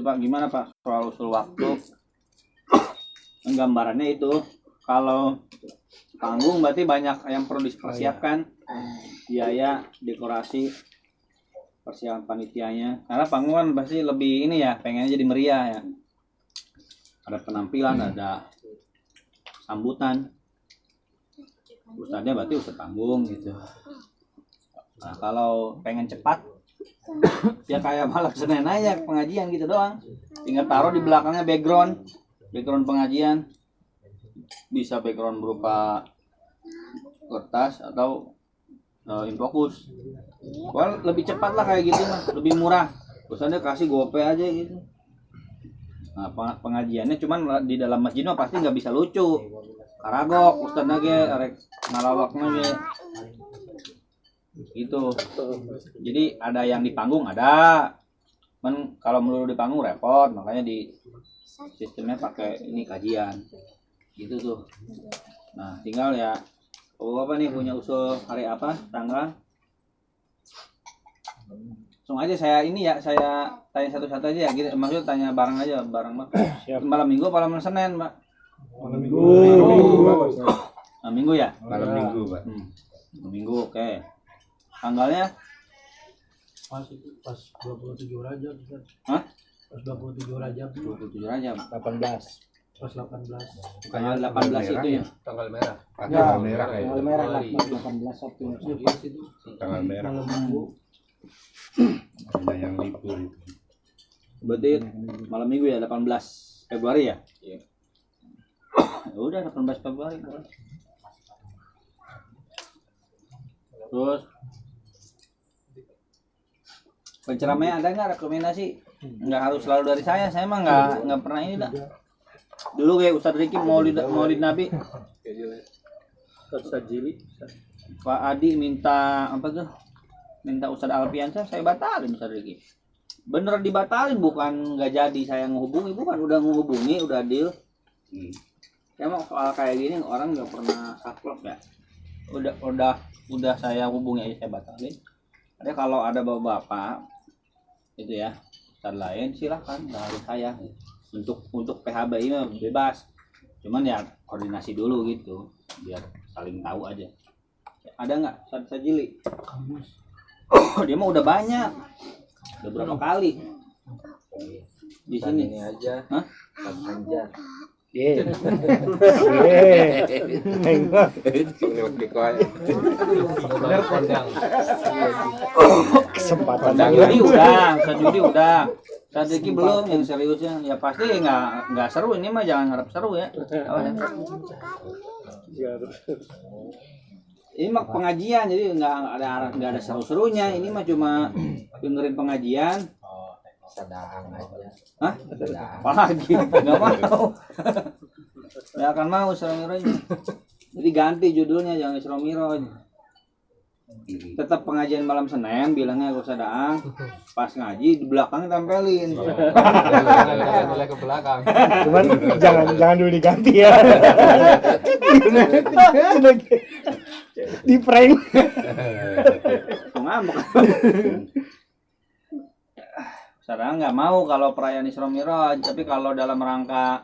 Pak gimana Pak soal usul waktu? Gambarannya itu kalau panggung berarti banyak yang perlu dipersiapkan, biaya, dekorasi, persiapan panitianya. Karena panggung kan pasti lebih ini ya, pengennya jadi meriah ya. Ada penampilan, ada sambutan. Ustadznya berarti ustadz panggung gitu. Nah kalau pengen cepat ya kayak malam Senin aja pengajian gitu doang, tinggal taruh di belakangnya background pengajian, bisa background berupa kertas atau infokus. Well, lebih cepat lah kayak gitu mah, lebih murah. Ustadznya kasih gope aja gitu. Nah pengajiannya cuman di dalam masjid mah pasti nggak bisa lucu, karagok ustadznya ge arek ngalawaknya ge gitu. Jadi ada yang di panggung ada, men kalau melulu di panggung repot, makanya di sistemnya pakai ini kajian gitu tuh. Nah tinggal ya apa nih punya usul hari apa tanggal, langsung aja saya ini ya, saya tanya satu-satu aja ya gitu, maksudnya tanya bareng aja bareng Mbak. Malam minggu apa malam Senin Mbak? Malam minggu. Malam minggu ya? Malam minggu Pak. Malam minggu oke. Tanggalnya Pas 27 Rajab. Hah? Pas 27 Rajab. 27 Rajab 18. Pas 18. tanggal 18 itu ya. Tanggal merah. Ya, Tanggal merah kayak. tanggal merah lah, 18 Sabtu. Ya pas itu. Tanggal merah. Malam minggu. Ada yang libur itu. Berarti malam minggu ya 18 Februari ya? Iya. Ya udah 18 Februari. Terus penceramanya ada nggak rekomendasi? Nggak harus selalu dari saya mah nggak pernah ini dah. Dulu kayak Ustadz Riki maulid Nabi. Ustadz Jili. Pak Adi minta apa tuh? Minta Ustadz Alfiansyah, saya batalin Ustadz Riki. Bener dibatalin, bukan nggak jadi saya menghubungi, bukan udah menghubungi, udah deal. Emang soal kayak gini orang nggak pernah saklek ya. Udah saya hubungi aja saya batalin. Ada kalau ada bapak-bapak itu ya Ustadz lain silahkan, nggak harus saya. Untuk PHBI mah bebas. Cuman ya koordinasi dulu gitu biar saling tahu aja. Ada nggak Ustadz Sajili? Dia mah udah banyak. Udah berapa kali di sini? Ini aja. Hah? Panjang. Kesempatan Judi udah. Sadiki belum yang seriusnya. Ya pasti nggak seru ini mah, jangan harap seru ya. Ini mah pengajian jadi nggak ada seru-serunya. Ini mah cuma dengerin pengajian. Sedang aja. Hah? Apalagi nggak mau. Nggak akan mau Isra Miraj. Jadi ganti judulnya, jangan Isra Miraj. Tetap pengajian malam Senin bilangnya gak usah daang. Pas ngaji di belakang tempelin. Nilai ke belakang. Cuman jangan dulu diganti ya. Di prank. Ngambek. Sekarang nggak mau kalau perayaan Isra Miraj, tapi kalau dalam rangka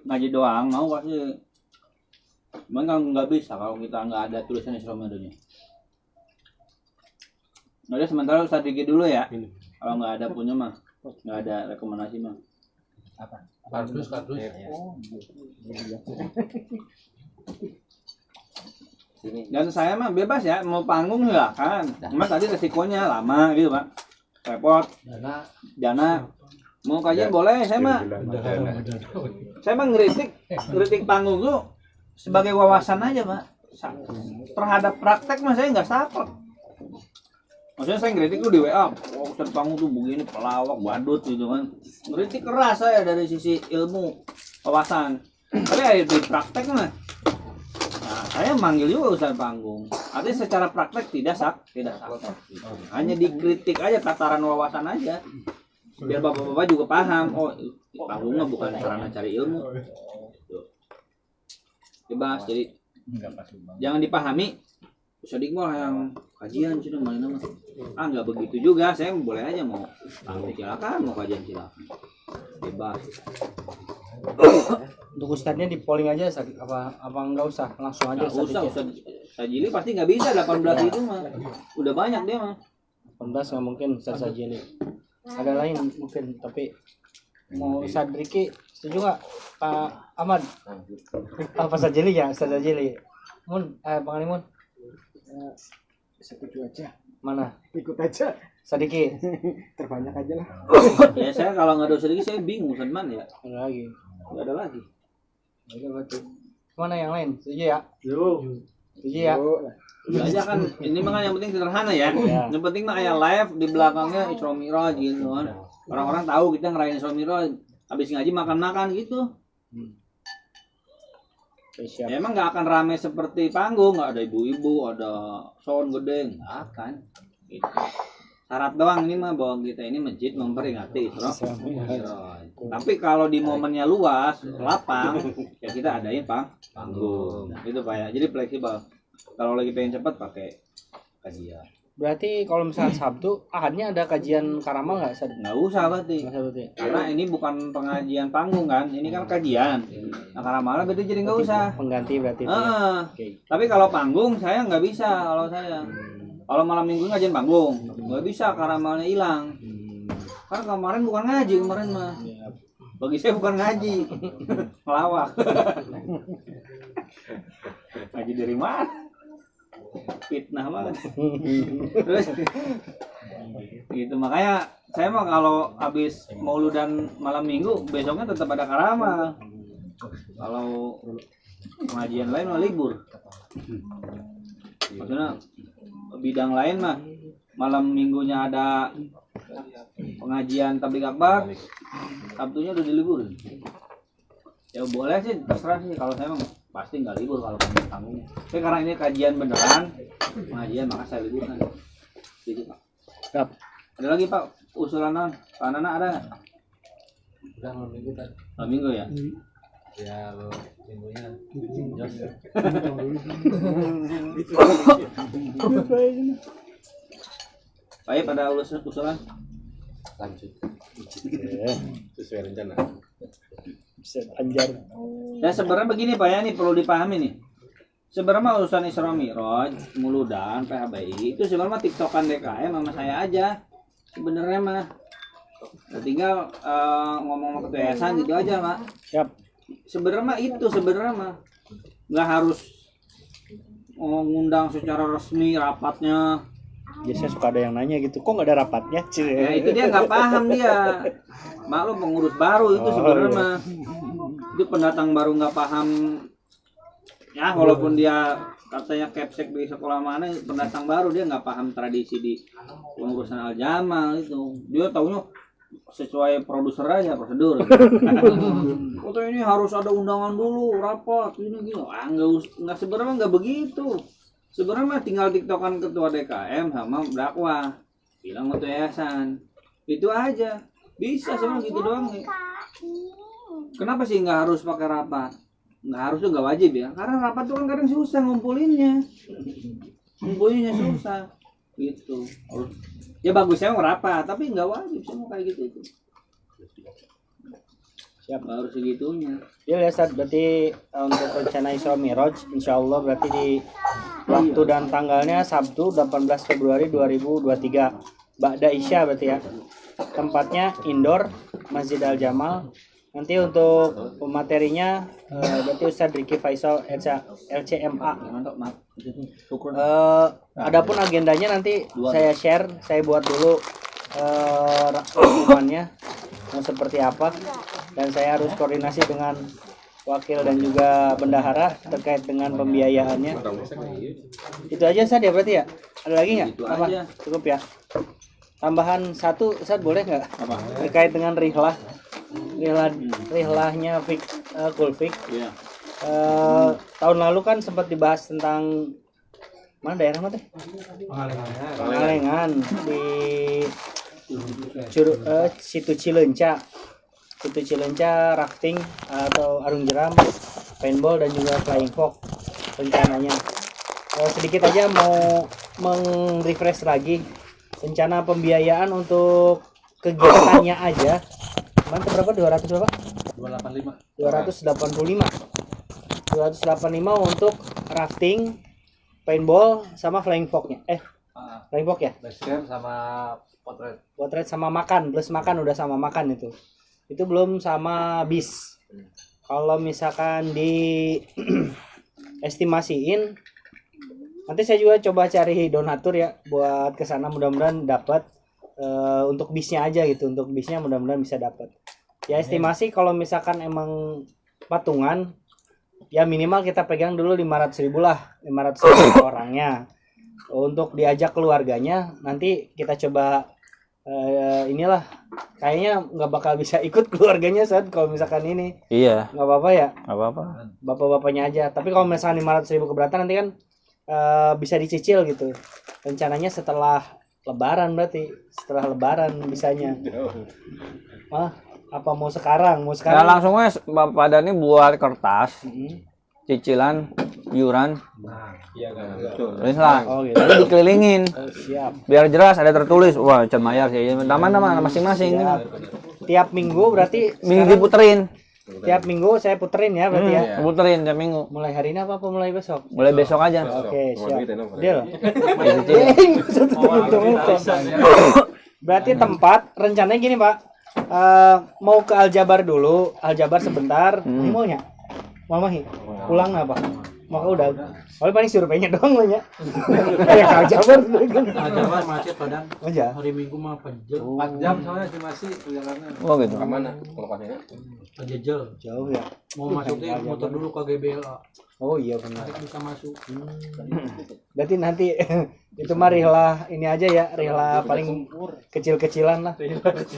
ngaji doang mau pasti. Cuman kan nggak bisa kalau kita nggak ada tulisan Isra Mirajnya. Nah, sementara Ustadz Diki dulu ya. Kalau nggak ada punya mah, nggak ada rekomendasi mah. Apa? Kardus. Dan saya mah bebas ya, mau panggung ya kan. Cuma tadi resikonya lama gitu Pak. Repot. Dana. Mau kajian boleh, saya mah ngeritik panggung tuh sebagai wawasan aja Pak. Terhadap praktek mah saya nggak saklek. Maksudnya saya ngeritik tuh di WA, Ustadz panggung tuh begini, pelawak, badut gitu kan. Ngeritik keras saya dari sisi ilmu, wawasan. Tapi ya di praktek mah, nah saya manggil juga Ustadz panggung. Artinya secara praktek tidak saklek. Hanya dikritik aja, tataran wawasan aja. Biar bapak-bapak juga paham, oh panggungnya bukan sarana cari ilmu. Bebas, jadi jangan dipahami Sadik mah yang kajian cina mana mah. Ah nggak begitu juga, saya boleh aja mau tamu silakan, mau kajian silakan. Bebas. Untuk ustadznya di polling aja Ustadz. Apa enggak usah langsung aja Nggak usah, Ustadz. Sajili pasti nggak bisa 18 itu mah. Udah banyak dia mah. 18 nggak mungkin Ustadz Sajili. Ada lain mungkin tapi mau Ustadz Riki setuju nggak Pak Ahmad? Apa Sajili ya Ustadz Sajili? Bang Alimun Setuju aja, mana? ikut aja, Sadiki terbanyak aja lah. Ya saya kalau nggak ada sedikit saya bingung Salman ya. ada lagi. Nggak ada lagi. Ada berarti. Mana yang lain? Setuju ya? Yo. Setuju ya? Udah aja kan ini mah kan yang penting sederhana ya. Ya. Yang penting mah kayak live di belakangnya Isra Miraj gitu kan. Orang-orang tahu kita ngerayain Isra Miraj, habis ngaji makan-makan gitu. Oke, siap. Ya, emang nggak akan rame seperti panggung, nggak ada ibu-ibu, ada sound gede, nggak akan. Gitu. Syarat doang ini mah bahwa kita ini masjid memperingati Isra Miraj. Tapi kalau di momennya luas, lapang, ya kita adain panggung. Gitu Pak ya. Jadi fleksibel. Kalau lagi pengen cepat pakai kajian. Berarti kalau misalnya Sabtu, Ahadnya ada kajian Karamal nggak? Nggak usah berarti. Nggak berarti. Karena ini bukan pengajian panggung kan, ini kan kajian. Nah karena malah berarti jadi nggak usah. Pengganti berarti. itu ya? Ah, Oke. tapi kalau panggung saya nggak bisa kalau saya. Kalau malam minggu ngajian panggung, nggak bisa karena malnya hilang. Kan kemarin bukan ngaji kemarin mah. Ya. Bagi saya bukan ngaji, ngelawak. Ngaji dari mana? Fitnah banget. Terus gitu makanya saya mah kalau habis mauludan malam minggu besoknya tetap ada karamal. Kalau pengajian lain mah libur. Maksudnya bidang lain mah malam minggunya ada pengajian tabligh akbar, Sabtunya udah diliburin. Ya boleh sih, terserah sih. Kalau saya mah pasti nggak libur kalau panggungnya. Tapi karena ini kajian beneran, pengajian maka saya liburkan. Gitu Pak. Siap. Ada lagi Pak usulan non? Pak Nana ada nggak? Udah malam minggu kan. Malam minggu ya. Ya lo minggunya. Baik pada usulan. Lanjut. Sesuai rencana. Bisa anjar. Ya sebenarnya begini Pak ya, ini perlu dipahami nih. Sebenarnya urusan Isra Miraj, Muludan, PHBI itu sebenarnya tiktokan DKM sama saya aja. Sebenarnya mah tinggal ngomong sama ketua yayasan gitu aja Pak. Siap. Sebenarnya mah itu sebenarnya mah nggak harus ngundang secara resmi rapatnya. Biasanya suka ada yang nanya gitu, kok nggak ada rapatnya? Ya itu dia nggak paham dia. Maklum pengurus baru itu sebenarnya iya. mah. Itu pendatang baru nggak paham. Ya walaupun dia katanya kepsek di sekolah mana, pendatang baru dia nggak paham tradisi di pengurusan Al-Jamal itu. Dia taunya sesuai produser aja prosedur. Foto ini harus ada undangan dulu, rapat ini gitu. Ah nggak sebenarnya nggak begitu. Sebenarnya mah tinggal tiktokan ketua DKM sama dakwah, bilang ketua yayasan, itu aja. Bisa sebenarnya gitu doang ya. Kenapa sih nggak harus pakai rapat? Nggak harus tuh nggak wajib ya, karena rapat tuh kan kadang susah ngumpulinnya susah gitu. Ya bagusnya mau rapat, tapi nggak wajib semua kayak gitu. Siap. Nggak harus segitunya. Ya Ustaz, berarti untuk rencana Isra Miraj insyaallah berarti di waktu dan tanggalnya Sabtu 18 Februari 2023 Ba'da Isya berarti ya. Tempatnya indoor Masjid Al Jamal. Nanti untuk materinya berarti Ustaz Riki Faisal LCMA. Adapun agendanya nanti saya share, saya buat dulu rangkumannya mau seperti apa, dan saya harus koordinasi dengan wakil dan juga bendahara terkait dengan pembiayaannya. Itu aja Ustaz ya berarti ya? Ada lagi nggak? Itu Tambah? aja. Cukup ya? Tambahan satu Ustaz boleh nggak? Apa? Terkait dengan rihlahnya Kulfik. Iya. Tahun lalu kan sempat dibahas tentang mana daerah mana teh? Pangalengan di situ Cileunca. Situ Cileunca rafting atau arung jeram, paintball dan juga flying fox rencananya. sedikit aja mau refresh lagi rencana pembiayaan untuk kegiatannya aja. Mantap, berapa? 200 berapa? 285. 285 untuk rafting, paintball sama flying fox-nya. Flying fox ya? Base camp sama potret. Potret sama makan, plus makan udah sama makan itu. Itu belum sama bis. Kalau misalkan di estimasiin, nanti saya juga coba cari donatur ya buat kesana, mudah-mudahan dapat untuk bisnya aja gitu. Untuk bisnya mudah-mudahan bisa dapat. Ya estimasi kalau misalkan emang patungan, ya minimal kita pegang dulu 500.000 lah, 500.000 orangnya. Untuk diajak keluarganya nanti kita coba inilah, kayaknya nggak bakal bisa ikut keluarganya saat kalau misalkan ini. Iya, Nggak apa-apa ya, nggak apa-apa. bapak-bapaknya aja. Tapi kalau misalkan 500.000 keberatan nanti kan bisa dicicil gitu. Rencananya setelah lebaran, berarti setelah lebaran bisanya. Apa mau sekarang? Mau Ya sekarang? langsung aja Bapak Dani buat kertas, Mm-mm. cicilan, iuran, Iya kan. tulis lah. Oh gitu. Nanti dikelilingin, Oh, siap. biar jelas ada tertulis. Wah, Can Mayar sih. Nama-nama masing-masing. Siap. Tiap minggu berarti Minggu diputerin, tiap minggu saya puterin ya berarti ya. puterin tiap minggu. Mulai hari ini apa mulai besok? Mulai besok aja. Oke, siap. Gitu, no? Deal. Dicicil. Berarti tempat rencananya gini, Pak. Mau ke Aljabar dulu, Aljabar sebentar. Ini maunya? Mamahi. Pulang apa? Mau ke udah. Kalau paling surveinya doang lah ya. Kayak ke Aljabar. Jawa macet padang. Aja. Hari Minggu mah pejel. 4 jam soalnya estimasi perjalanan. Oh gitu. Kemana lokasinya? Pejel. Jauh ya. Mau masukin motor dulu ke GBLA. Oh iya benar. Nanti bisa masuk. Berarti nanti itu mah rihlah ini aja ya, rihlah paling kecil-kecilan lah.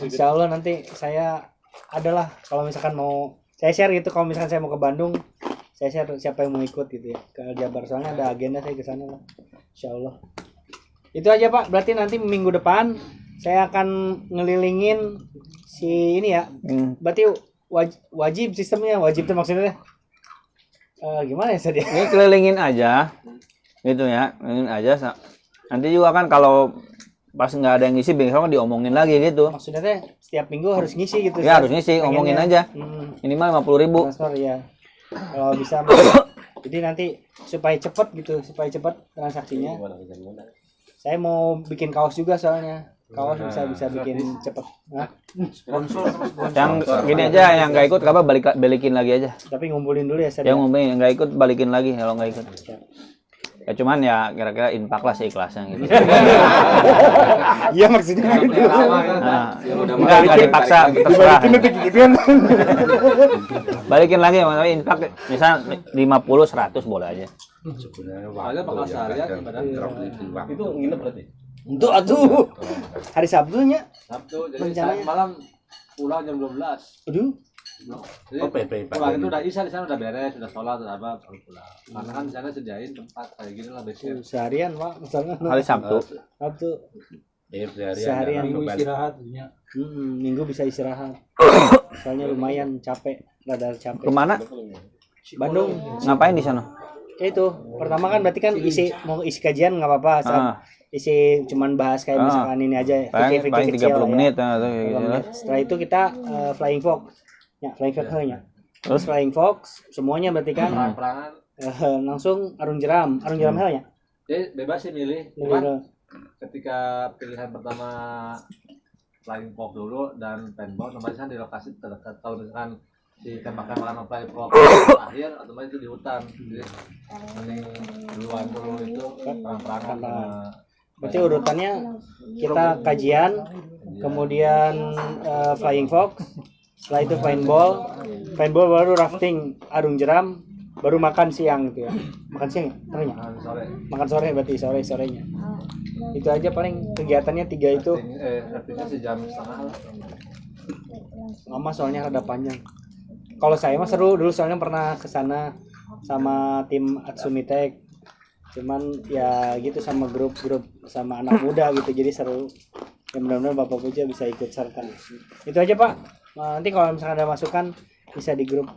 Insya Allah nanti saya adalah kalau misalkan mau saya share gitu, kalau misalkan saya mau ke Bandung, saya share siapa yang mau ikut gitu ya ke Aljabar, soalnya ada agenda saya ke sana lah. Insya Allah. Itu aja Pak. Berarti nanti minggu depan saya akan ngelilingin si ini ya. Berarti wajib sistemnya, wajib itu maksudnya gimana ya tadi? Ini kelilingin aja, gitu ya, kelilingin aja. Nanti juga kan kalau pas nggak ada yang ngisi, besok kan diomongin lagi gitu. Maksudnya teh setiap minggu harus ngisi gitu. Ya harus ngisi, ngomongin aja. Minimal 50.000. Transfer ya. Kalau bisa. Jadi nanti supaya cepet gitu, supaya cepet transaksinya. Saya mau bikin kaos juga soalnya. Kaos bisa bikin cepet. Nah, Yang gini aja, yang nggak ikut kabar balikin lagi aja. tapi ngumpulin dulu ya saya. Yang ngomongin yang nggak ikut balikin lagi kalau nggak ikut. Ya cuman ya kira-kira infak lah seikhlasnya gitu. Iya maksudnya gitu. Nah, nggak dipaksa, terserah. Balikin lagi, tapi infak misal 50-100 boleh aja. Ada bakal seharian ibadah. Itu nginep berarti. Untuk atuh. Hari Sabtunya. Sabtu jadi Rencananya? malam pulang jam 12. Aduh. Jadi Oh, PP. pulang itu udah isya di sana udah beres, udah sholat, udah apa baru pulang. Karena kan di sana sediain tempat kayak gini lah base camp. Seharian Pak, misalnya. Hari Sabtu. Sabtu. Seharian. Seharian. Minggu istirahat ya. Minggu bisa istirahat. Soalnya lumayan capek, rada capek. Kemana? Bandung. Ngapain di sana? Itu pertama kan berarti kan mau isi kajian nggak apa-apa, isi cuman bahas kayak misalkan ini aja Paling fikir-fikir 30 kecil lah ya. menit atau 30 kayak gitu. menit. Setelah itu kita flying fox ya, flying fox nya terus flying fox semuanya berarti kan Perang-perangan. langsung arung jeram helnya. Jadi bebas sih milih. Cuman ketika pilihan pertama flying fox dulu dan paintball otomatis kan di lokasi terdekat. Kalau misalkan si tembakan flying fox terakhir otomatis itu di hutan. Jadi mending duluan dulu itu perang-perangan sama Berarti urutannya kita kajian, kemudian flying fox, setelah itu paintball baru rafting, arung jeram, baru makan siang gitu ya. Makan siang ya? sore. Makan sore berarti sorenya. Itu aja paling kegiatannya 3 itu. Artinya sejam setengah lah. Lama soalnya rada panjang. Kalau saya mah seru dulu soalnya pernah ke sana sama tim Atsumitek. Cuman ya gitu sama grup-grup sama anak muda gitu jadi seru. Ya mudah-mudahan Bapak Puja bisa ikut serta. Itu aja Pak. Nah, nanti kalau misalkan ada masukan bisa di grup.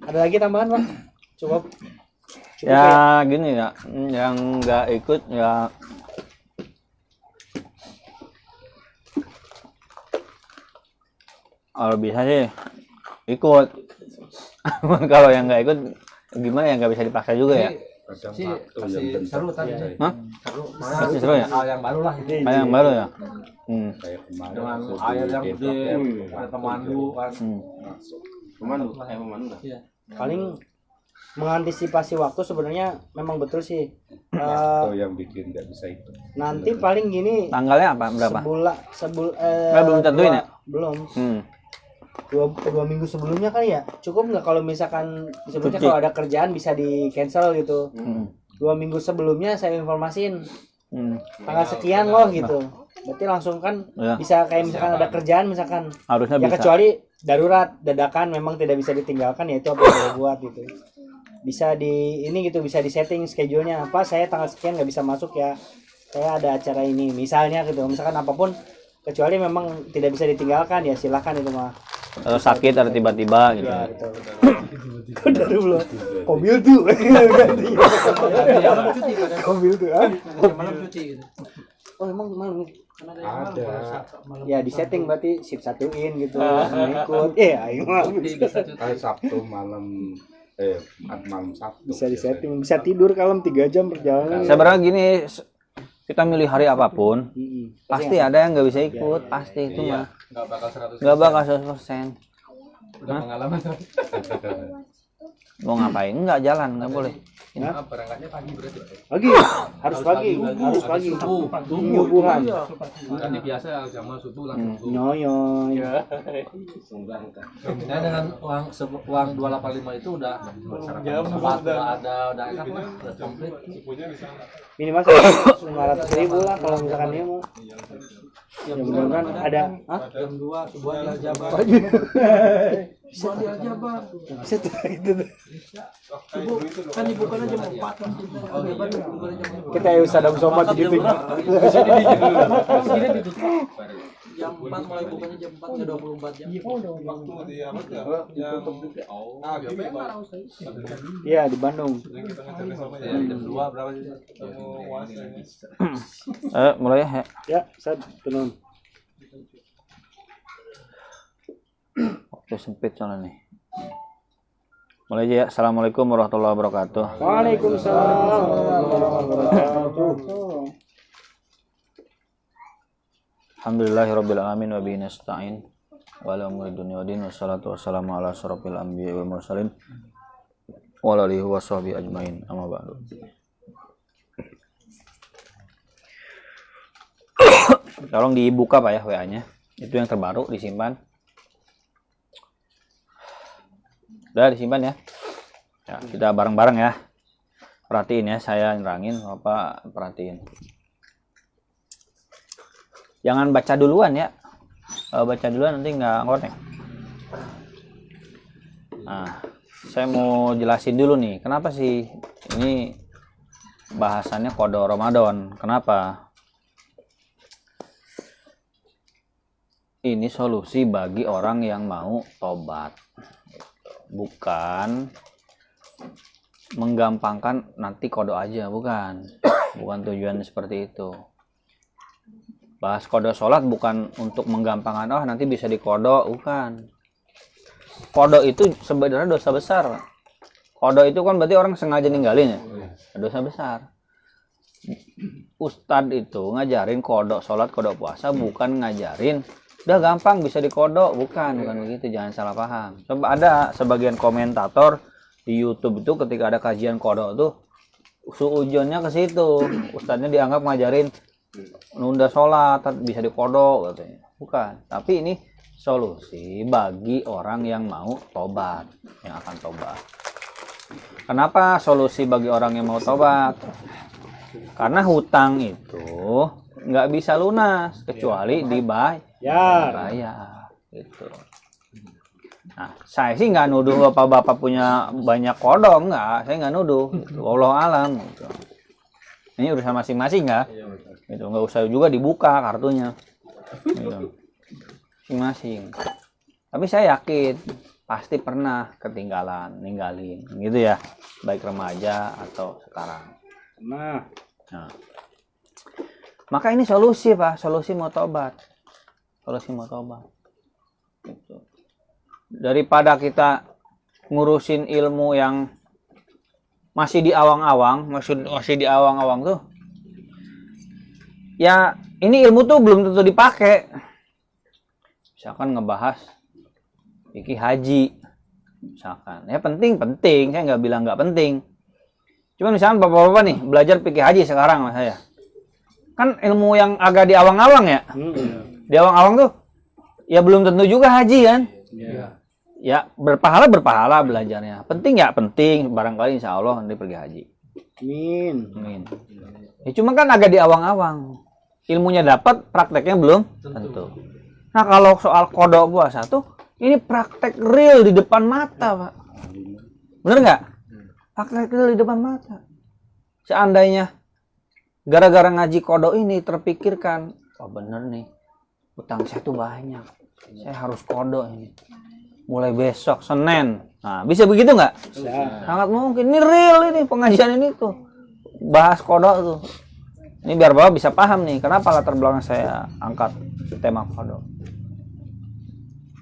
Ada lagi tambahan Pak? Cukup. Cukup ya? Ya gini ya, yang nggak ikut ya kalau bisa sih ikut. Kalau yang nggak ikut gimana ya, nggak bisa dipaksa juga ya. Kadang sih satu yang masih bentar. seru tadi. Hah? Seru. Masih seru ya? Hal yang baru lah itu. Kayak yang baru ya. Kayak kemarin Dengan waktu di air yang Depok gede, ya. ada pemandu kan. Pemandu, kayak pemandu lah. Paling mengantisipasi waktu sebenarnya memang betul sih. Atau yang bikin nggak bisa itu. Nanti paling gini Tanggalnya apa? Berapa? belum belum tentuin ya? Belum. Hmm. Dua minggu sebelumnya kali ya. Cukup nggak kalau misalkan sebelumnya Cuti. kalau ada kerjaan bisa di cancel gitu. Hmm. 2 minggu sebelumnya saya informasin Hmm. tanggal sekian loh gitu. Berarti langsung kan Ya. bisa kayak misalkan ada kerjaan misalkan. Harusnya Ya bisa. kecuali darurat dadakan memang tidak bisa ditinggalkan ya itu apa yang saya buat gitu. Bisa di ini gitu, bisa di setting schedule-nya apa saya tanggal sekian nggak bisa masuk ya, saya ada acara ini misalnya gitu, misalkan apapun kecuali memang tidak bisa ditinggalkan ya silahkan itu mah. Atau sakit atau tiba-tiba gitu. Ya betul. Kok dari belum mobil tuh Malam cuti kadang. mobil tuh ah. Malam cuti gitu. Oh emang malam Karena ada yang malam, Ada. kalau malam ya di setting berarti shift satuin gitu ikut ayo mah bisa cuti. Sabtu malam malam Sabtu. bisa di setting, bisa tidur kalem 3 jam perjalanan. Sebenarnya gini, kita milih hari apapun, Mm-mm. pasti ada yang nggak bisa ikut, pasti itu mah. Enggak bakal 100%. Nggak bakal 100%. Udah pengalaman. Mau ngapain? Nggak jalan, nggak boleh. Nah, berangkatnya pagi berarti. Pagi harus pagi harus pagi subuhan Kan biasa jam subuh langsung subuh. nyoyoy Nah, dengan uang 285 itu udah tempat udah ada, udah enak lah, udah komplit. minimal 500.000 lah kalau misalkan dia mau ya mudah-mudahan ada hah? Jam 2 subuh di Aljabar. Subuh di Aljabar. Bisa tuh, itu tuh. Subuh kan dibuka jam 4 kan. Aljabar dibuka jam 4. Kita ya Saddam Somad gitu Akhirnya ditutup. Jam 4 mulai bukanya jam 4 ke 24 jam. iya di Bandung Ya, jam 2 berapa sih? Mulai ya. ya saya tenang Waktu sempit soalnya nih. Mulai aja ya. Assalamualaikum warahmatullahi wabarakatuh. Waalaikumsalam warahmatullahi wabarakatuh. Alhamdulillahirabbil alamin wa bihi nasta'in. Wa ala umuri dunya waddin wassalatu wassalamu ala asyrofil anbiya'i wal mursalin wa ala alihi washabihi ajmain. Amma ba'du. Tolong dibuka Pak ya WA-nya. Itu yang terbaru disimpan. Udah disimpan ya. Ya, kita bareng-bareng ya. Perhatiin ya, saya nerangin, Bapak perhatiin. Jangan baca duluan ya. Kalau baca duluan nanti nggak connect. Nah, saya mau jelasin dulu nih, kenapa sih ini bahasannya kode Ramadan? Kenapa? Ini solusi bagi orang yang mau tobat. Bukan menggampangkan nanti kode aja, bukan. Bukan tujuannya seperti itu. Bahas kode sholat bukan untuk menggampangkan, oh nanti bisa dikodo, bukan. Kode itu sebenarnya dosa besar. Kode itu kan berarti orang sengaja ninggalin ya, dosa besar. Ustadz itu ngajarin kode sholat, kode puasa, bukan ngajarin udah gampang bisa dikodo, bukan begitu, jangan salah paham. Ada sebagian komentator di YouTube itu ketika ada kajian kode tuh suujonnya ke situ, ustadznya dianggap ngajarin nunda sholat bisa dikodok katanya. Bukan, tapi ini solusi bagi orang yang mau tobat, yang akan tobat. Kenapa solusi bagi orang yang mau tobat? Karena hutang itu nggak bisa lunas kecuali dibayar gitu. Nah, saya sih nggak nuduh bapak-bapak punya banyak kodok, nggak, saya nggak nuduh gitu. Allah alam gitu. Ini urusan masing-masing ya. Itu nggak usah juga dibuka kartunya gitu. Masing-masing. Tapi saya yakin pasti pernah ketinggalan, ninggalin, gitu ya, baik remaja atau sekarang. Nah, Maka ini solusi Pak, solusi mau tobat. Gitu. Daripada kita ngurusin ilmu yang masih di awang-awang, masih di awang-awang tuh. Ya, ini ilmu tuh belum tentu dipakai. Misalkan ngebahas fikih haji. Misalkan, ya penting, saya nggak bilang nggak penting. Cuma misalkan bapak-bapak nih belajar fikih haji sekarang mas saya. Kan ilmu yang agak di awang-awang ya. Di awang-awang tuh ya belum tentu juga haji kan. Ya berpahala belajarnya. Penting ya penting, barangkali insya Allah nanti pergi haji. Amin. Ya cuma kan agak di awang-awang. Ilmunya dapat, prakteknya belum tentu. Nah kalau soal kodok puasa tuh, ini praktek real di depan mata Pak. Bener nggak? Praktek real di depan mata. Seandainya gara-gara ngaji kodok ini terpikirkan, oh bener nih, utang saya tuh banyak. Saya harus kodok ini. Mulai besok, Senin. Nah, bisa begitu nggak? Sangat mungkin. Ini real ini, pengajian ini tuh. Bahas kodok tuh. Ini biar Bapak bisa paham nih, kenapa latar belakang saya angkat tema kodok.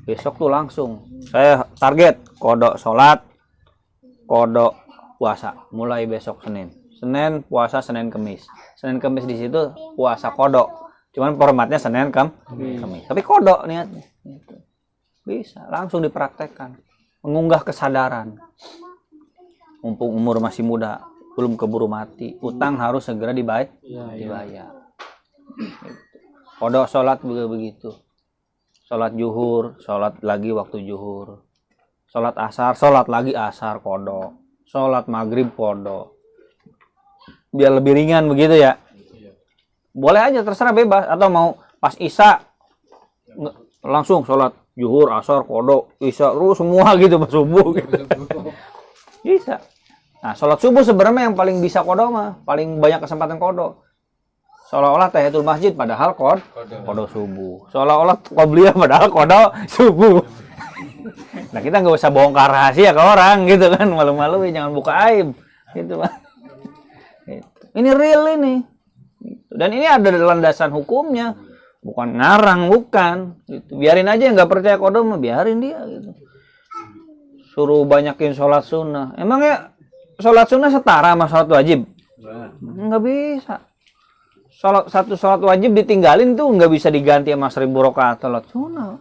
Besok tuh langsung. Saya target kodok sholat, kodok puasa. Mulai besok Senin. Senin puasa, Senin Kemis. Senin Kemis di situ puasa kodok. Cuman formatnya Senin Kemis. Tapi kodok niatnya. Bisa langsung dipraktekkan, mengunggah kesadaran. Mumpung umur masih muda, belum keburu mati, utang harus segera dibayar. Kodok sholat juga begitu. Sholat zuhur, sholat lagi waktu zuhur. Sholat asar, sholat lagi asar, kodok. Sholat maghrib, kodok. Biar lebih ringan begitu ya. Boleh aja, terserah bebas. Atau mau pas isya langsung sholat zuhur, asar, kodok, isya, semua gitu pas subuh gitu. Bisa. Nah, sholat subuh sebenarnya yang paling bisa kodok mah, paling banyak kesempatan kodok. Seolah-olah tahiyatul masjid padahal kodok subuh. Seolah-olah qobliyah padahal kodok subuh. Nah, kita nggak usah bongkar rahasia ke orang gitu kan, malu-malu jangan buka aib gitu Pak. Ini real ini. Dan ini ada landasan hukumnya. Bukan ngarang, bukan. Gitu. Biarin aja yang nggak percaya kodok mah, biarin dia gitu. Suruh banyakin sholat sunnah. Emangnya sholat sunnah setara sama sholat wajib? Nggak bisa. Satu sholat wajib ditinggalin tuh nggak bisa diganti sama 1000 rakaat sholat sunnah.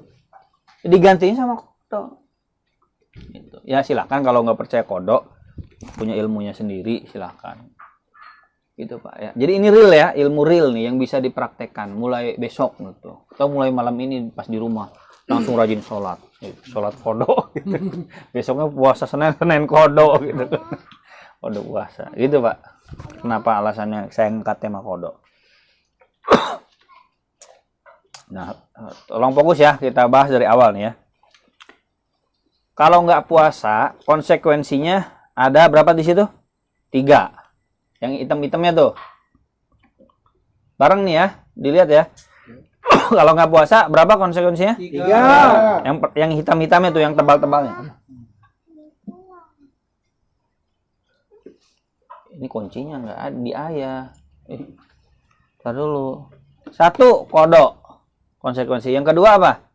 Digantiin sama kodok. Gitu. Ya silakan kalau nggak percaya kodok, punya ilmunya sendiri silakan. Gitu Pak ya. Jadi ini real ya, ilmu real nih yang bisa dipraktekkan mulai besok gitu. Atau mulai malam ini pas di rumah langsung rajin sholat. Sholat kodok gitu. Besoknya puasa Senin kodok gitu. Kodok puasa. Gitu Pak. Kenapa alasannya saya angkat tema kodok. Nah, tolong fokus ya, kita bahas dari awal nih ya. Kalau nggak puasa, konsekuensinya ada berapa di situ? 3. Yang hitam-hitamnya tuh. Bareng nih ya, dilihat ya. Kalau nggak puasa, berapa konsekuensinya? 3. Yang hitam-hitamnya tuh, yang tebal-tebalnya. Ini kuncinya nggak ada di ayah. Ntar dulu. 1, kodok. Konsekuensi. Yang kedua apa?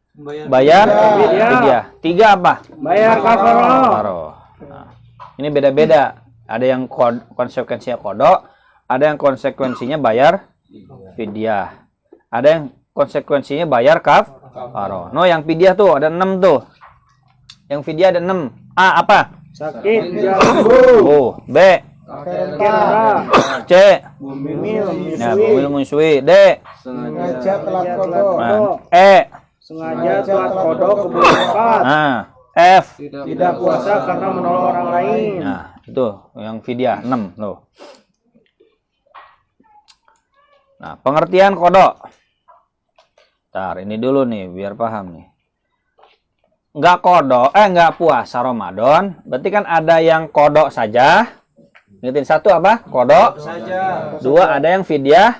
Bayar fidyah. 3 apa? bayar kafaroh. Nah, ini beda-beda. Ada yang konsekuensinya kodok, ada yang konsekuensinya bayar fidyah. Ada yang konsekuensinya bayar kafaroh. No, yang fidyah tuh ada 6 tuh. Yang fidyah ada 6. A apa? Sakit, B. C. Nah, bumil munswi. D. Sengaja telat kodok. E. sengaja telat kodok keburu wafat. Nah, F. Tidak puasa karena menolong orang lain. Nah, itu yang fidyah 6 loh. Nah, pengertian kodok. Ntar ini dulu nih biar paham nih. Nggak puasa Ramadan, berarti kan ada yang kodok saja. Ingetin 1 apa? Kodok saja. 2 ada yang fidyah.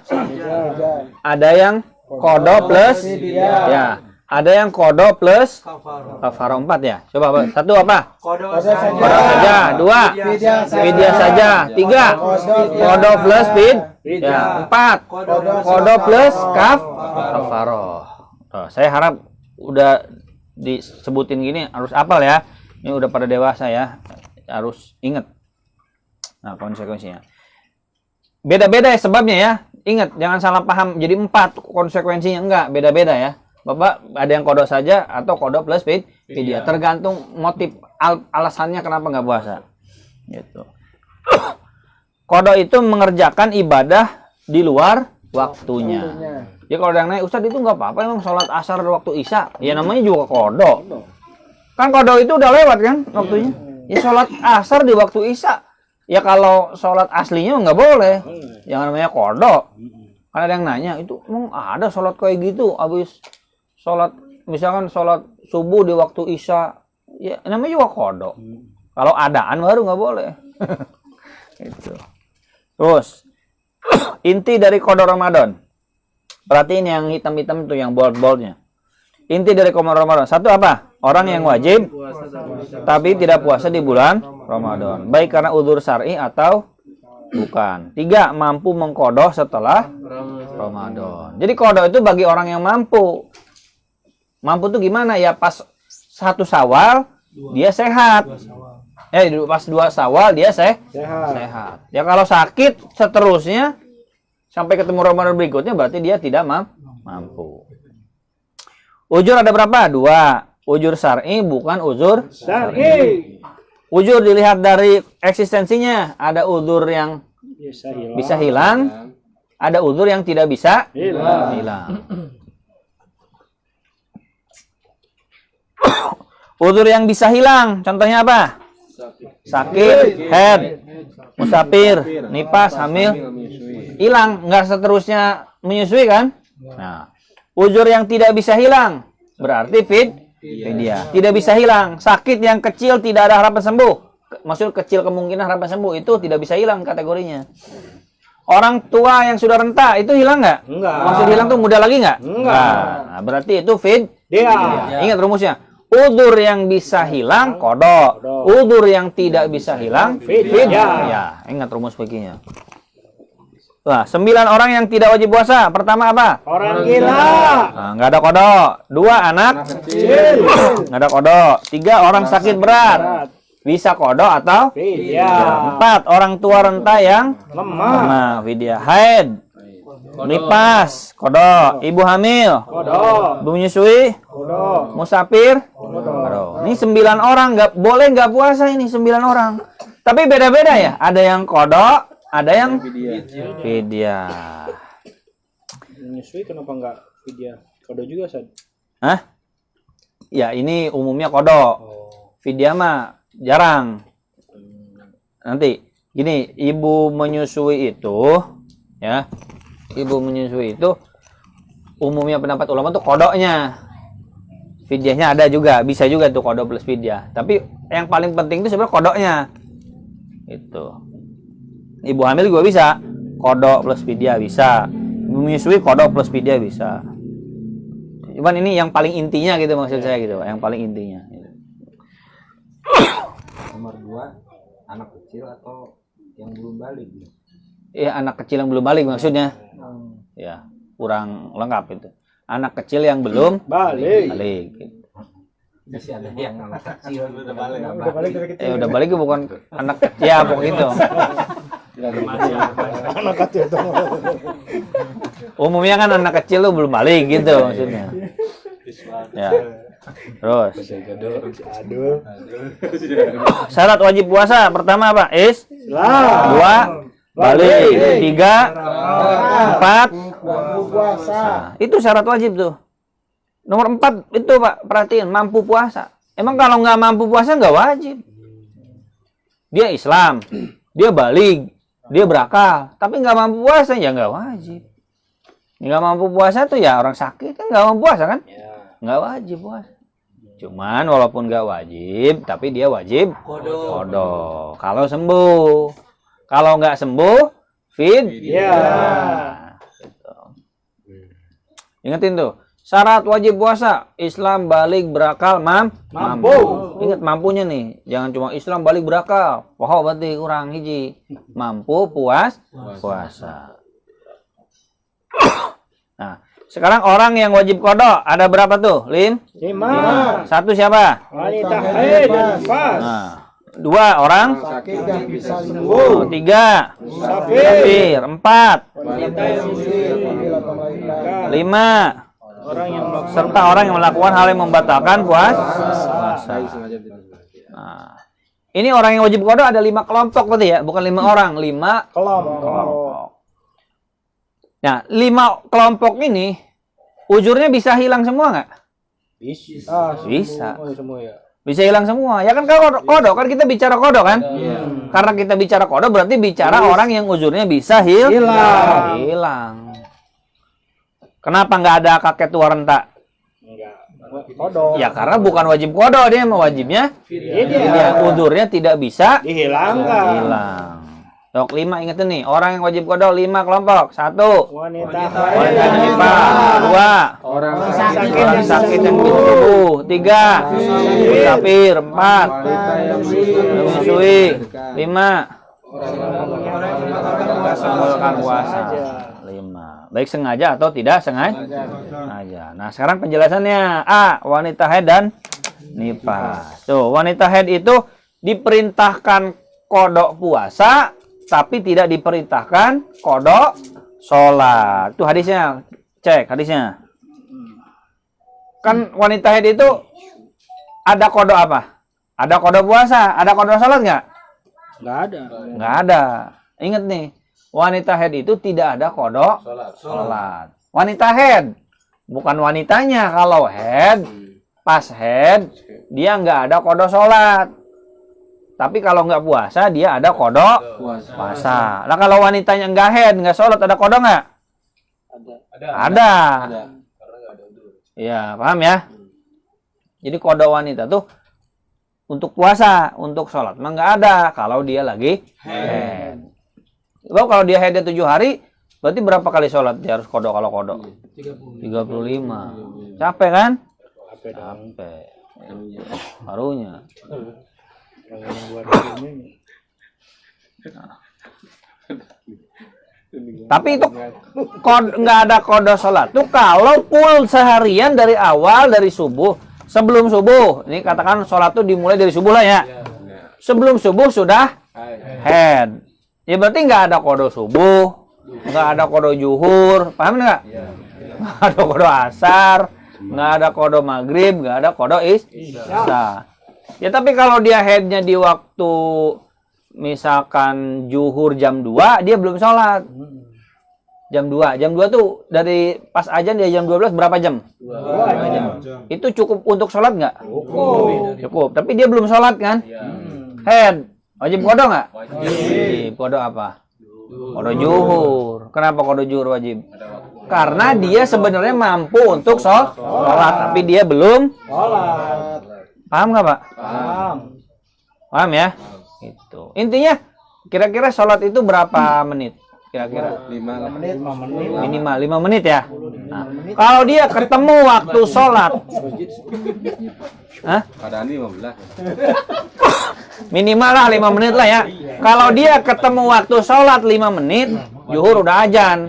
Ada yang kodok plus ya. Ada yang kodo plus Kafaro. kafaro 4 ya. Coba Pak. Satu apa? Kodo saja. Kodo saja. 2 Fidya saja. 3 kodo plus ya. 4 kodo plus kafaro. Oh, saya harap udah disebutin gini harus hafal ya. Ini udah pada dewasa ya. Harus ingat. Nah, konsekuensinya. Beda-beda ya sebabnya ya. Ingat, jangan salah paham. Jadi 4 konsekuensinya enggak, beda-beda ya. Bapak ada yang kodo saja atau kodo plus fidya. Tergantung motif alasannya kenapa nggak puasa. Gitu. Kodo itu mengerjakan ibadah di luar waktunya. Ya kalau ada yang nanya, Ustadz itu nggak apa-apa emang sholat asar waktu isya. Ya namanya juga kodo. Kan kodo itu udah lewat kan waktunya. Ya sholat asar di waktu isya. Ya kalau sholat aslinya nggak boleh. Yang namanya kodo. Kan ada yang nanya, itu emang ada sholat kayak gitu habis sholat, misalkan sholat subuh di waktu isya, ya namanya juga kodo. Kalau adaan baru nggak boleh. Gitu. Terus inti dari kodo Ramadan. Perhatiin yang hitam-hitam itu, yang bold-boldnya. Inti dari kodo Ramadan. Satu apa? Orang yang wajib tapi tidak puasa di bulan Ramadan. Baik karena udzur syar'i atau bukan. 3, mampu mengkodoh setelah Ramadan. Jadi kodoh itu bagi orang yang mampu. Mampu tuh gimana ya? Pas 1 Syawal dia sehat. Pas 2 Syawal dia sehat. Ya kalau sakit seterusnya sampai ketemu Ramadan berikutnya berarti dia tidak mampu. Ujur ada berapa? 2. Ujur syar'i bukan uzur syar'i. Ujur dilihat dari eksistensinya. Ada uzur yang bisa hilang, ada uzur yang tidak bisa hilang. Uzur yang bisa hilang, contohnya apa? Sakit, head, musafir, nipas, hamil, hilang, nggak seterusnya menyusui kan? Nah, uzur yang tidak bisa hilang berarti fidya. Tidak bisa hilang, sakit yang kecil tidak ada harapan sembuh. Maksud kecil kemungkinan harapan sembuh itu tidak bisa hilang kategorinya. Orang tua yang sudah renta itu hilang nggak? Enggak. Maksud hilang tuh muda lagi nggak? Enggak. Nah, berarti itu fidya. Dia. Ingat rumusnya. Udzur yang bisa hilang kodo. Udzur yang tidak bisa hilang fidya. Ya, ingat rumus fikihnya. Nah, 9 orang yang tidak wajib puasa. Pertama apa? Orang gila. Nah, nggak ada kodo. 2 anak kecil. Nggak ada kodo. 3 orang sakit berat. Bisa kodo atau Fidya. 4 orang tua renta yang Lemah. lemah. Fidya. Haid, nipas, kodo. Ibu hamil, Kodo. ibu menyusui, Kodo. musafir, kodo. Ini 9 orang nggak puasa ini 9 orang. Tapi beda-beda ya. Ada yang kodo, ada yang fidya. Menyusui kenapa enggak Fidya? Kodo juga, Sad. Hah? Ya ini umumnya kodo. Fidya mah jarang. Nanti gini, ibu menyusui itu ya. Ibu menyusui itu umumnya pendapat ulama tuh kodoknya. Fidyahnya ada juga, bisa juga tuh kodo plus fidya. Tapi yang paling penting itu sebenarnya kodoknya. Itu. Ibu hamil juga bisa. Kodo plus fidya bisa. Ibu menyusui kodo plus fidya bisa. Cuman ini yang paling intinya gitu maksud saya gitu, yang paling intinya. Nomor 2, anak kecil atau yang belum balik? Ya anak kecil yang belum balik maksudnya. Ya, kurang lengkap itu. Anak kecil yang belum Balik. gitu. Masih ada yang anak kecil udah balik. Udah balik bukan anak ya pokok itu. Anak kecil tuh. Umumnya kan anak kecil tuh belum balik gitu maksudnya. Ya. Terus Aduh. syarat wajib puasa pertama apa? Lah. 2 balik, 3 4 Puasa. Nah, itu syarat wajib tuh. Nomor 4 itu Pak, perhatiin mampu puasa. Emang kalau nggak mampu puasa nggak wajib. Dia Islam, dia balik, dia berakal, tapi nggak mampu puasa ya nggak wajib. Nggak mampu puasa tuh ya orang sakit kan nggak mampu puasa kan? Nggak wajib puasa. Cuman walaupun nggak wajib, tapi dia wajib kodo. Kalau sembuh, kalau nggak sembuh, fidya. Gitu. Ingetin tuh, Syarat wajib puasa, Islam balik berakal mampu. Ingat mampunya nih, jangan cuma Islam balik berakal. Poho berarti kurang hiji. Mampu puasa. Nah, sekarang orang yang wajib qada ada berapa tuh? 5. Satu siapa? Wanita haid dan nifas. Nah, 2 orang. Sakit yang bisa Oh, 3. Musafir. 4. Wanita yang bisa 5. Orang yang Serta orang yang melakukan hal yang membatalkan puasa. Nah, ini orang yang wajib qada ada 5 kelompok berarti ya, bukan 5 orang, 5 kelompok. Nah, 5 kelompok ini ujurnya bisa hilang semua nggak? Bisa. semua ya. Bisa hilang semua. Ya kan kalau kodo kan kita bicara kodo kan? Karena kita bicara kodo berarti bicara orang yang ujurnya bisa hilang. Kenapa nggak ada kakek tua renta? Kodok. Ya karena bukan wajib kodo, dia mau wajibnya dia ujurnya tidak bisa Dihilangkan. hilang. Dok 5 ingetin nih, orang yang wajib kodo 5 kelompok. 1. Wanita Wanita haid. nifas. 2. orang Orang sakit yang tubuh. 3. Musafir. 4. Menyusui. 5. Melakukan puasa. 5. Baik sengaja atau tidak sengaja. Nah, sekarang penjelasannya. A. Wanita haid dan nifas. Tuh, wanita haid itu diperintahkan kodok puasa, tapi tidak diperintahkan kodok sholat. Itu hadisnya. Cek hadisnya. Kan wanita haid itu ada kodok apa? Ada kodok puasa, ada kodok sholat nggak? Nggak ada. Ingat nih, wanita haid itu tidak ada kodok sholat. Wanita haid, bukan wanitanya. Kalau haid, pas haid, dia nggak ada kodok sholat. Tapi kalau nggak puasa, dia ada kodok puasa. Nah kalau wanitanya nggak haid, nggak sholat, ada kodok nggak? Ada. Ya, paham ya? Jadi kodok wanita tuh untuk puasa, untuk sholat mah nggak ada. Kalau dia lagi haid. Kalau dia haidnya 7 hari, berarti berapa kali sholat dia harus kodok kalau kodok? 35. Capek kan? Capek. Harunya. Tapi itu nggak ada kode sholat tuh kalau full seharian dari awal dari subuh sebelum subuh. Ini katakan sholat tuh dimulai dari subuh lah ya. Sebelum subuh sudah head. Ya berarti nggak ada kode subuh, nggak ada kode zuhur, paham nggak? Nggak ada kode asar, nggak ada kode maghrib, nggak ada kode isya. Ya tapi kalau dia headnya di waktu misalkan zuhur jam 2, dia belum sholat. Jam 2 tuh dari pas azan dia jam 12 berapa jam? 2 jam. Itu cukup untuk sholat nggak? Cukup. Tapi dia belum sholat kan? Head. Wajib kodok nggak? Wajib. Kodok apa? Kodok zuhur. Kenapa kodok zuhur wajib? Karena dia sebenarnya mampu untuk sholat, tapi dia belum sholat. Paham nggak Pak? Paham ya? Itu. Intinya kira-kira sholat itu berapa menit? Kira-kira 5 menit. minimal 5 menit ya. Nah, kalau dia ketemu waktu sholat, Pada ini 15. minimal lah 5 menit lah ya. Kalau dia ketemu waktu sholat 5 menit, zuhur udah azan,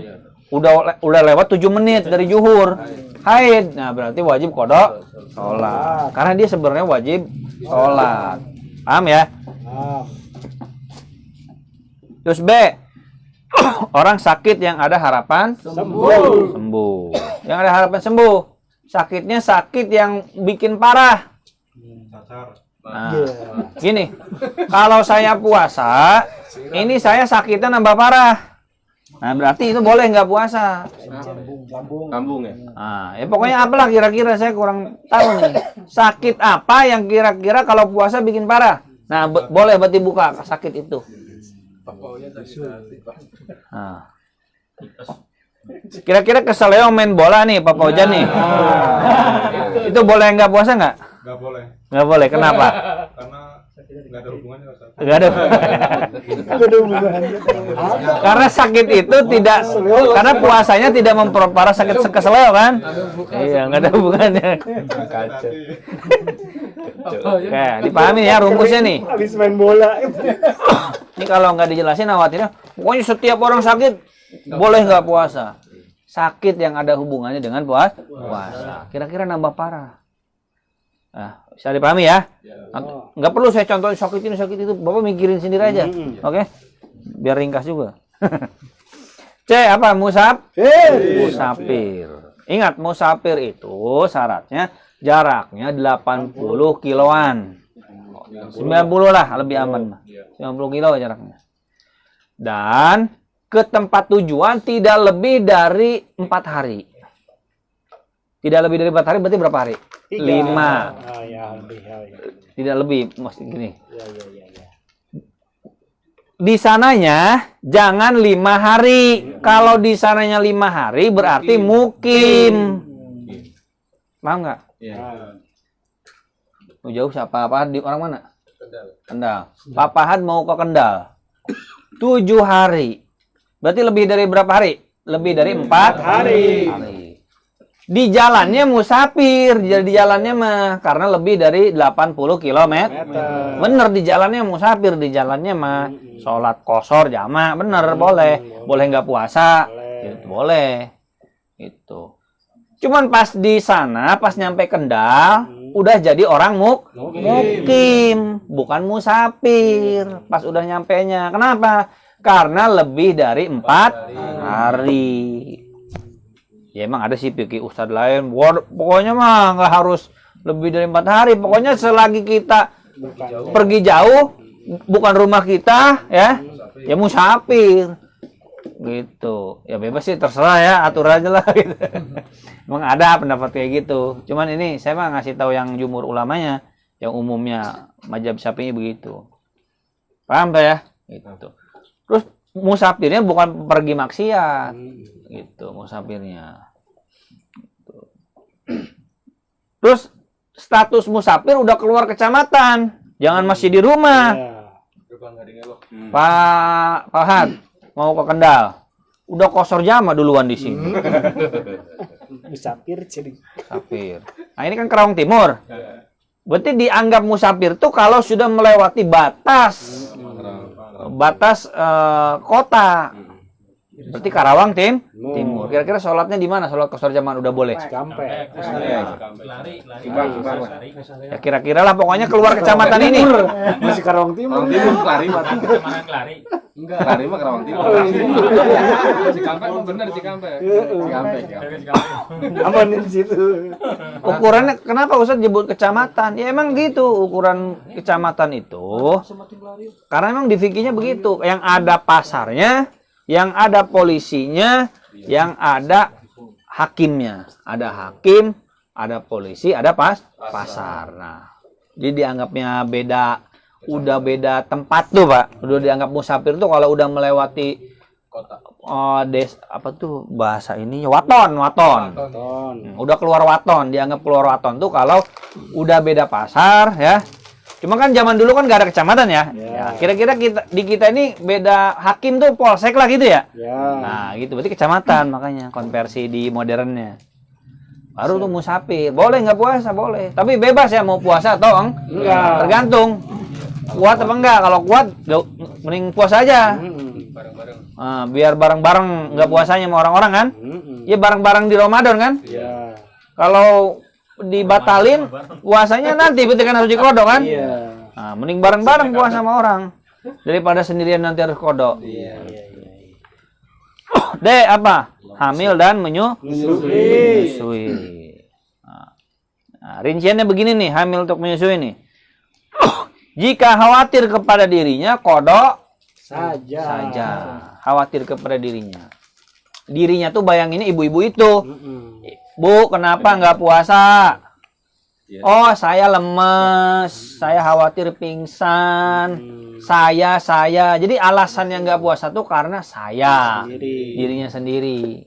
udah lewat 7 menit dari zuhur, haid. Nah berarti wajib kodok sholat. Karena dia sebenarnya wajib sholat. Paham ya? Terus B. Orang sakit yang ada harapan sembuh. Yang ada harapan sembuh. Sakitnya sakit yang bikin parah. Nah, gini. Kalau saya puasa, ini saya sakitnya nambah parah. Nah, berarti itu boleh nggak puasa. Lambung ya? Nah, ya pokoknya apalah kira-kira saya kurang tahu nih. Sakit apa yang kira-kira kalau puasa bikin parah? Nah, boleh berarti buka sakit itu. Nah. Kira-kira keseleo main bola nih Papa Ojan nih. Itu boleh nggak puasa nggak? Nggak boleh, Nggak boleh. Kenapa? karena Enggak ada. Karena sakit itu tidak, karena puasanya tidak memperparah sakit keseleo kan? Iya, enggak ada hubungannya. Kacau. Oke, dipahami ya rumusnya nih. Habis main bola. Ini kalau nggak dijelasin khawatirnya, pokoknya setiap orang sakit boleh nggak puasa. Sakit yang ada hubungannya dengan puasa. Kira-kira nambah parah. Nah, bisa dipahami ya? Nggak perlu saya contohin sakit ini, sakit itu. Bapak mikirin sendiri aja. Oke? Biar ringkas juga. C, apa? Musafir. Ingat, musafir itu syaratnya jaraknya 80 kiloan. 90 lah, lebih aman. 90 kilo jaraknya. Dan ke tempat tujuan tidak lebih dari 4 hari. Tidak lebih dari 4 hari berarti berapa hari? 5. Ya, lebih. Tidak lebih, mesti gini. Ya. Di sananya jangan 5 hari. Kalau di sananya 5 hari berarti mukim. Paham nggak? Iya. Jauh siapa? Papahan di orang mana? Kendal. Papahan mau ke Kendal. 7 hari. Berarti lebih dari berapa hari? Lebih dari 4 hari. Di jalannya musafir. Jadi jalannya mah karena lebih dari 80 km. Bener di jalannya musafir, di jalannya mah sholat qashar jamaah, bener boleh. Boleh nggak puasa? Gitu, boleh. Itu. Cuman pas di sana, pas nyampe Kendal, udah jadi orang mukim, bukan musafir. Pas udah nyampenya. Kenapa? Karena lebih dari 4 hari. Ya emang ada sih pikir ustadz lain. Pokoknya mah nggak harus lebih dari 4 hari. Pokoknya selagi kita pergi jauh, bukan rumah kita, ya musafir. Gitu. Ya bebas sih, terserah ya, atur aja lah. Gitu. Emang ada pendapat kayak gitu. Cuman ini saya mah ngasih tahu yang jumhur ulamanya, yang umumnya mazhab Syafi'i begitu. Paham Pak ya? Gitu. Terus musafirnya bukan pergi maksiat. Gitu, musafirnya. Gitu. Terus status musafir udah keluar kecamatan. Jangan masih di rumah. Pak Had mau ke Kendal. Udah qashar jamaah duluan di sini. Musafir jadi. Musafir. Nah, ini kan Karawang Timur. Berarti dianggap musafir tuh kalau sudah melewati batas kota. Berarti Karawang Timur. Kira-kira sholatnya di mana? Sholat qashar jamaah udah boleh. Cikampek. Ya kira-kira lah pokoknya keluar kecamatan ini. Masih Karawang Timur. Klari mah. Kecamatan Klari. Enggak. Klari mah Karawang Timur. Cikampek mah bener Cikampek. Aman di situ. Ukurannya kenapa Ustaz nyebut kecamatan? Ya emang gitu ukuran kecamatan itu. Karena emang di fikihnya begitu. Yang ada pasarnya, yang ada polisinya, yang ada hakimnya. Ada hakim, ada polisi, ada pasar. Nah, jadi dianggapnya beda, udah beda tempat tuh Pak. Udah dianggap musafir tuh kalau udah melewati kota. Apa tuh bahasa ini? Waton. Udah keluar waton, dianggap keluar waton tuh kalau udah beda pasar ya. Cuma kan zaman dulu kan gak ada kecamatan ya. Ya kira-kira kita ini beda hakim tuh polsek lah gitu ya. Nah, gitu berarti kecamatan makanya konversi di modernnya. Baru tuh musafir. Boleh nggak puasa? Boleh. Tapi bebas ya mau puasa atau enggak. Tergantung. Kuat apa enggak? Kalau kuat mending puasa aja. Nah, biar bareng-bareng nggak puasanya sama orang-orang kan? Ya bareng-bareng di Ramadan kan? Iya. Kalau dibatalin puasanya nanti berarti kan harus dikodok kan? Iya. Nah, mending bareng-bareng puasa sama orang daripada sendirian nanti harus kodok. Iya. D apa? Hamil dan menyusui. Nah, rinciannya begini nih, hamil untuk menyusui nih. Jika khawatir kepada dirinya, kodok saja. Khawatir kepada dirinya. Dirinya tuh bayanginnya ibu-ibu itu. Bu, kenapa nggak puasa? Oh, saya lemes, saya khawatir pingsan, saya. Jadi alasan yang nggak puasa tuh karena saya, dirinya sendiri.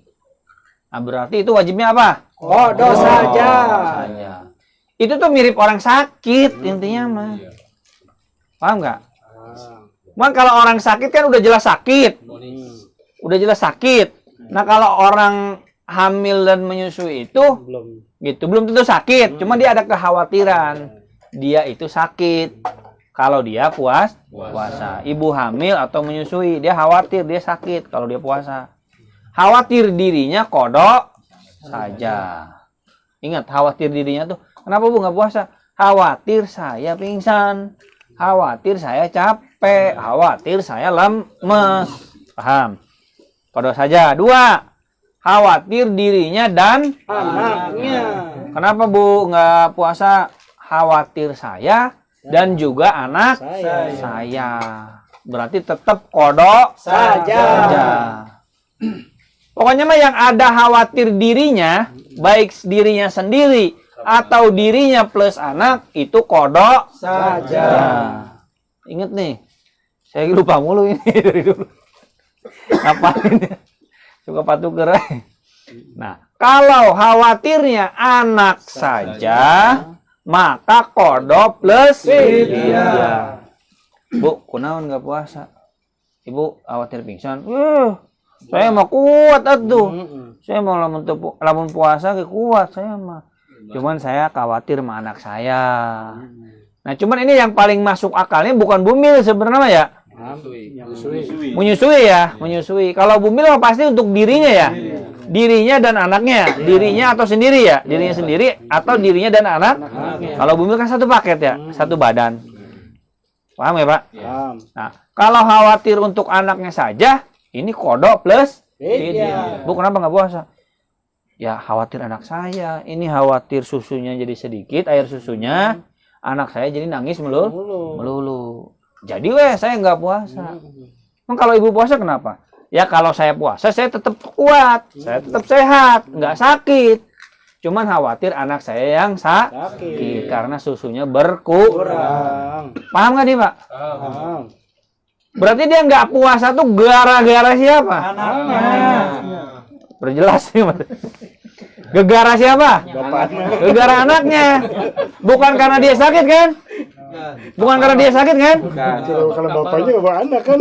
Nah, berarti itu wajibnya apa? Kodok saja. Itu tuh mirip orang sakit intinya mah. Paham nggak? Cuman kalau orang sakit kan udah jelas sakit. Udah jelas sakit. Nah, kalau orang hamil dan menyusui itu belum tentu sakit. Cuma dia ada kekhawatiran dia itu sakit. Kalau dia puasa. Ibu hamil atau menyusui, dia khawatir dia sakit kalau dia puasa. Khawatir dirinya kodok saja. Ingat, khawatir dirinya tuh, kenapa Bu nggak puasa? Khawatir saya pingsan. Khawatir saya capek. Khawatir saya lemes. Paham? Kodok saja. 2. Khawatir dirinya dan Anaknya. kenapa Bu nggak puasa? Khawatir saya dan juga anak saya. Berarti tetap kodok Saja. Pokoknya mah yang ada khawatir dirinya, baik dirinya sendiri atau dirinya plus anak, itu kodok Saja. Ingat nih, saya lupa mulu ini dari dulu. Ngapain ya? Suka patuker. Nah, kalau khawatirnya anak saja, maka kodok plus fidyah. Bu, kunaon nggak puasa? Ibu khawatir pingsan. Saya mah kuat atuh. Saya mau lamun puasa ke kuat saya mah. Cuman saya khawatir sama anak saya. Nah, cuman ini yang paling masuk akalnya bukan bumil sebenarnya ya. Menyusui. Kalau bumil mah pasti untuk dirinya ya. Dirinya dan anaknya. Dirinya atau sendiri ya? Dirinya sendiri atau dirinya dan anak. Kalau bumil kan satu paket ya, satu badan. Paham ya, Pak? Paham. Nah, kalau khawatir untuk anaknya saja, ini kodok plus fidyah. Bu, kenapa nggak puasa? Ya, khawatir anak saya. Ini khawatir susunya jadi sedikit, air susunya. Anak saya jadi nangis melulu. Jadi saya nggak puasa. Kalau ibu puasa kenapa? Ya kalau saya puasa, saya tetap kuat. Saya tetap sehat. Nggak sakit. Cuman khawatir anak saya yang sakit. Karena susunya berkurang. Paham nggak nih, Pak? Paham. Berarti dia nggak puasa tuh gara-gara siapa? Anaknya. Perjelas nih, Mas. Gegara siapa? Gegara anaknya. Bukan karena dia sakit kan? Bukan karena dia sakit kan? Kalau bapaknya bapak anak kan.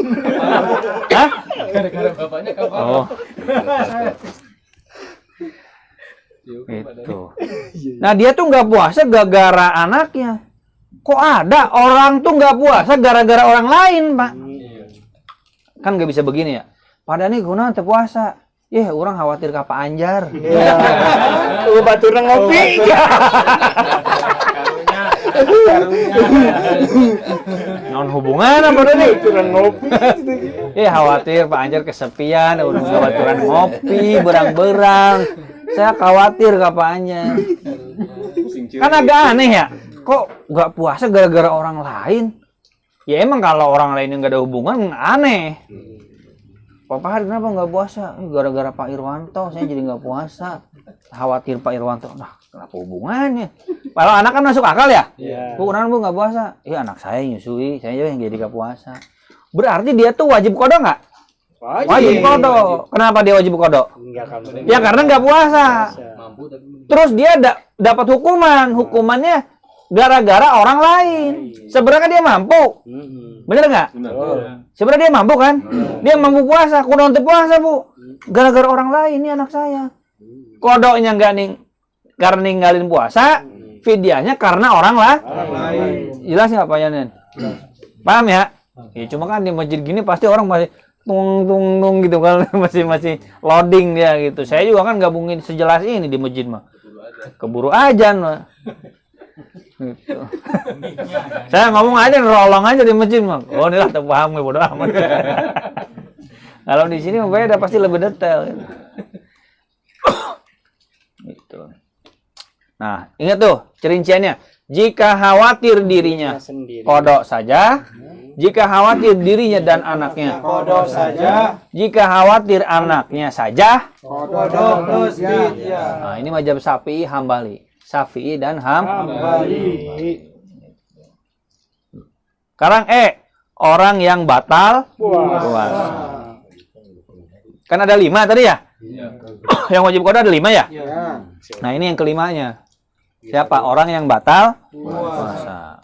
Hah? Gara-gara bapaknya kapan? Oh. Itu. Nah, dia tuh nggak puasa gara-gara anaknya. Kok ada orang tuh nggak puasa gara-gara orang lain, Pak? Kan nggak bisa begini ya. Pada nih guna teu puasa. Orang khawatir ka Pak Anjar. Baturna ngopi. Non hubungan apa nih? Baturan ngopi. Khawatir Pak Anjar kesepian, udah baturan ngopi, berang-berang. Saya khawatir ka Pak Anjar. Kan agak aneh ya. Kok nggak puasa gara-gara orang lain? Ya emang kalau orang lain yang nggak ada hubungan aneh. Papa hari kenapa nggak puasa? Gara-gara Pak Irwanto, saya jadi nggak puasa. Khawatir Pak Irwanto. Nah, kenapa hubungannya? Kalau anak kan masuk akal ya? Bu, kenapa Bu nggak puasa? Iya, anak saya nyusui, saya yang jadi nggak puasa. Berarti dia tuh wajib kodok nggak? Wajib kodok. Kenapa dia wajib kodok? Ya karena nggak puasa. Terus dia dapat hukuman. Hukumannya gara-gara orang lain. Sebenarnya dia mampu. Bener nggak? Sebenarnya dia mampu kan? Dia mampu puasa. Kudu untuk puasa, Bu. Gara-gara orang lain, ini anak saya. Kodoknya nggak karena ninggalin puasa. Fidyahnya karena orang lain. Jelas nggak Pak Yanen? Paham ya? Ya cuma kan di masjid gini pasti orang masih tung gitu kan. masih loading dia gitu. Saya juga kan gabungin sejelas ini di masjid mah. Keburu ajan mah. Gitu. Saya ngomong aja rolong aja di masjid mah. Oh, ini lah paham gue bodo amat. Kalau di sini beda pasti lebih detail. Gitu. Nah, ingat tuh cerinciannya. Jika khawatir dirinya kodok saja. Jika khawatir dirinya dan anaknya Kodok saja. Jika khawatir anaknya saja Kodok plus fidyah. Nah, ini mazhab Syafi'i, Hambali. Syafi'i dan Hambali. Sekarang orang yang batal puasa. Kan ada 5 tadi ya? Yang wajib qada ada 5 ya? Nah, ini yang kelimanya. Siapa? Orang yang batal puasa.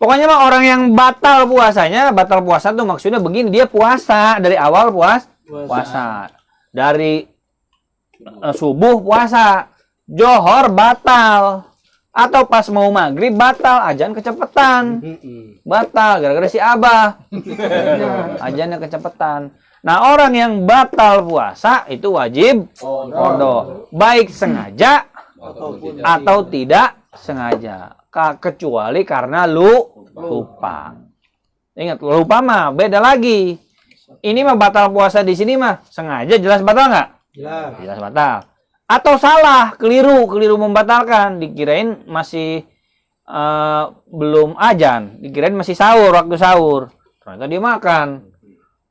Pokoknya mah orang yang batal puasa tuh maksudnya begini, dia puasa dari awal puasa. Dari subuh puasa, johor batal. Atau pas mau maghrib batal, azan kecepatan. Batal gara-gara si Abah. Azannya kecepatan. Nah, orang yang batal puasa itu wajib qadha, baik sengaja atau tidak sengaja. Kecuali karena lupa. Ingat, lupa mah beda lagi. Ini mah batal puasa di sini mah sengaja jelas batal nggak? Jelas batal. Atau salah, keliru membatalkan, dikirain masih belum azan, dikirain masih sahur, waktu sahur. Ternyata dia makan.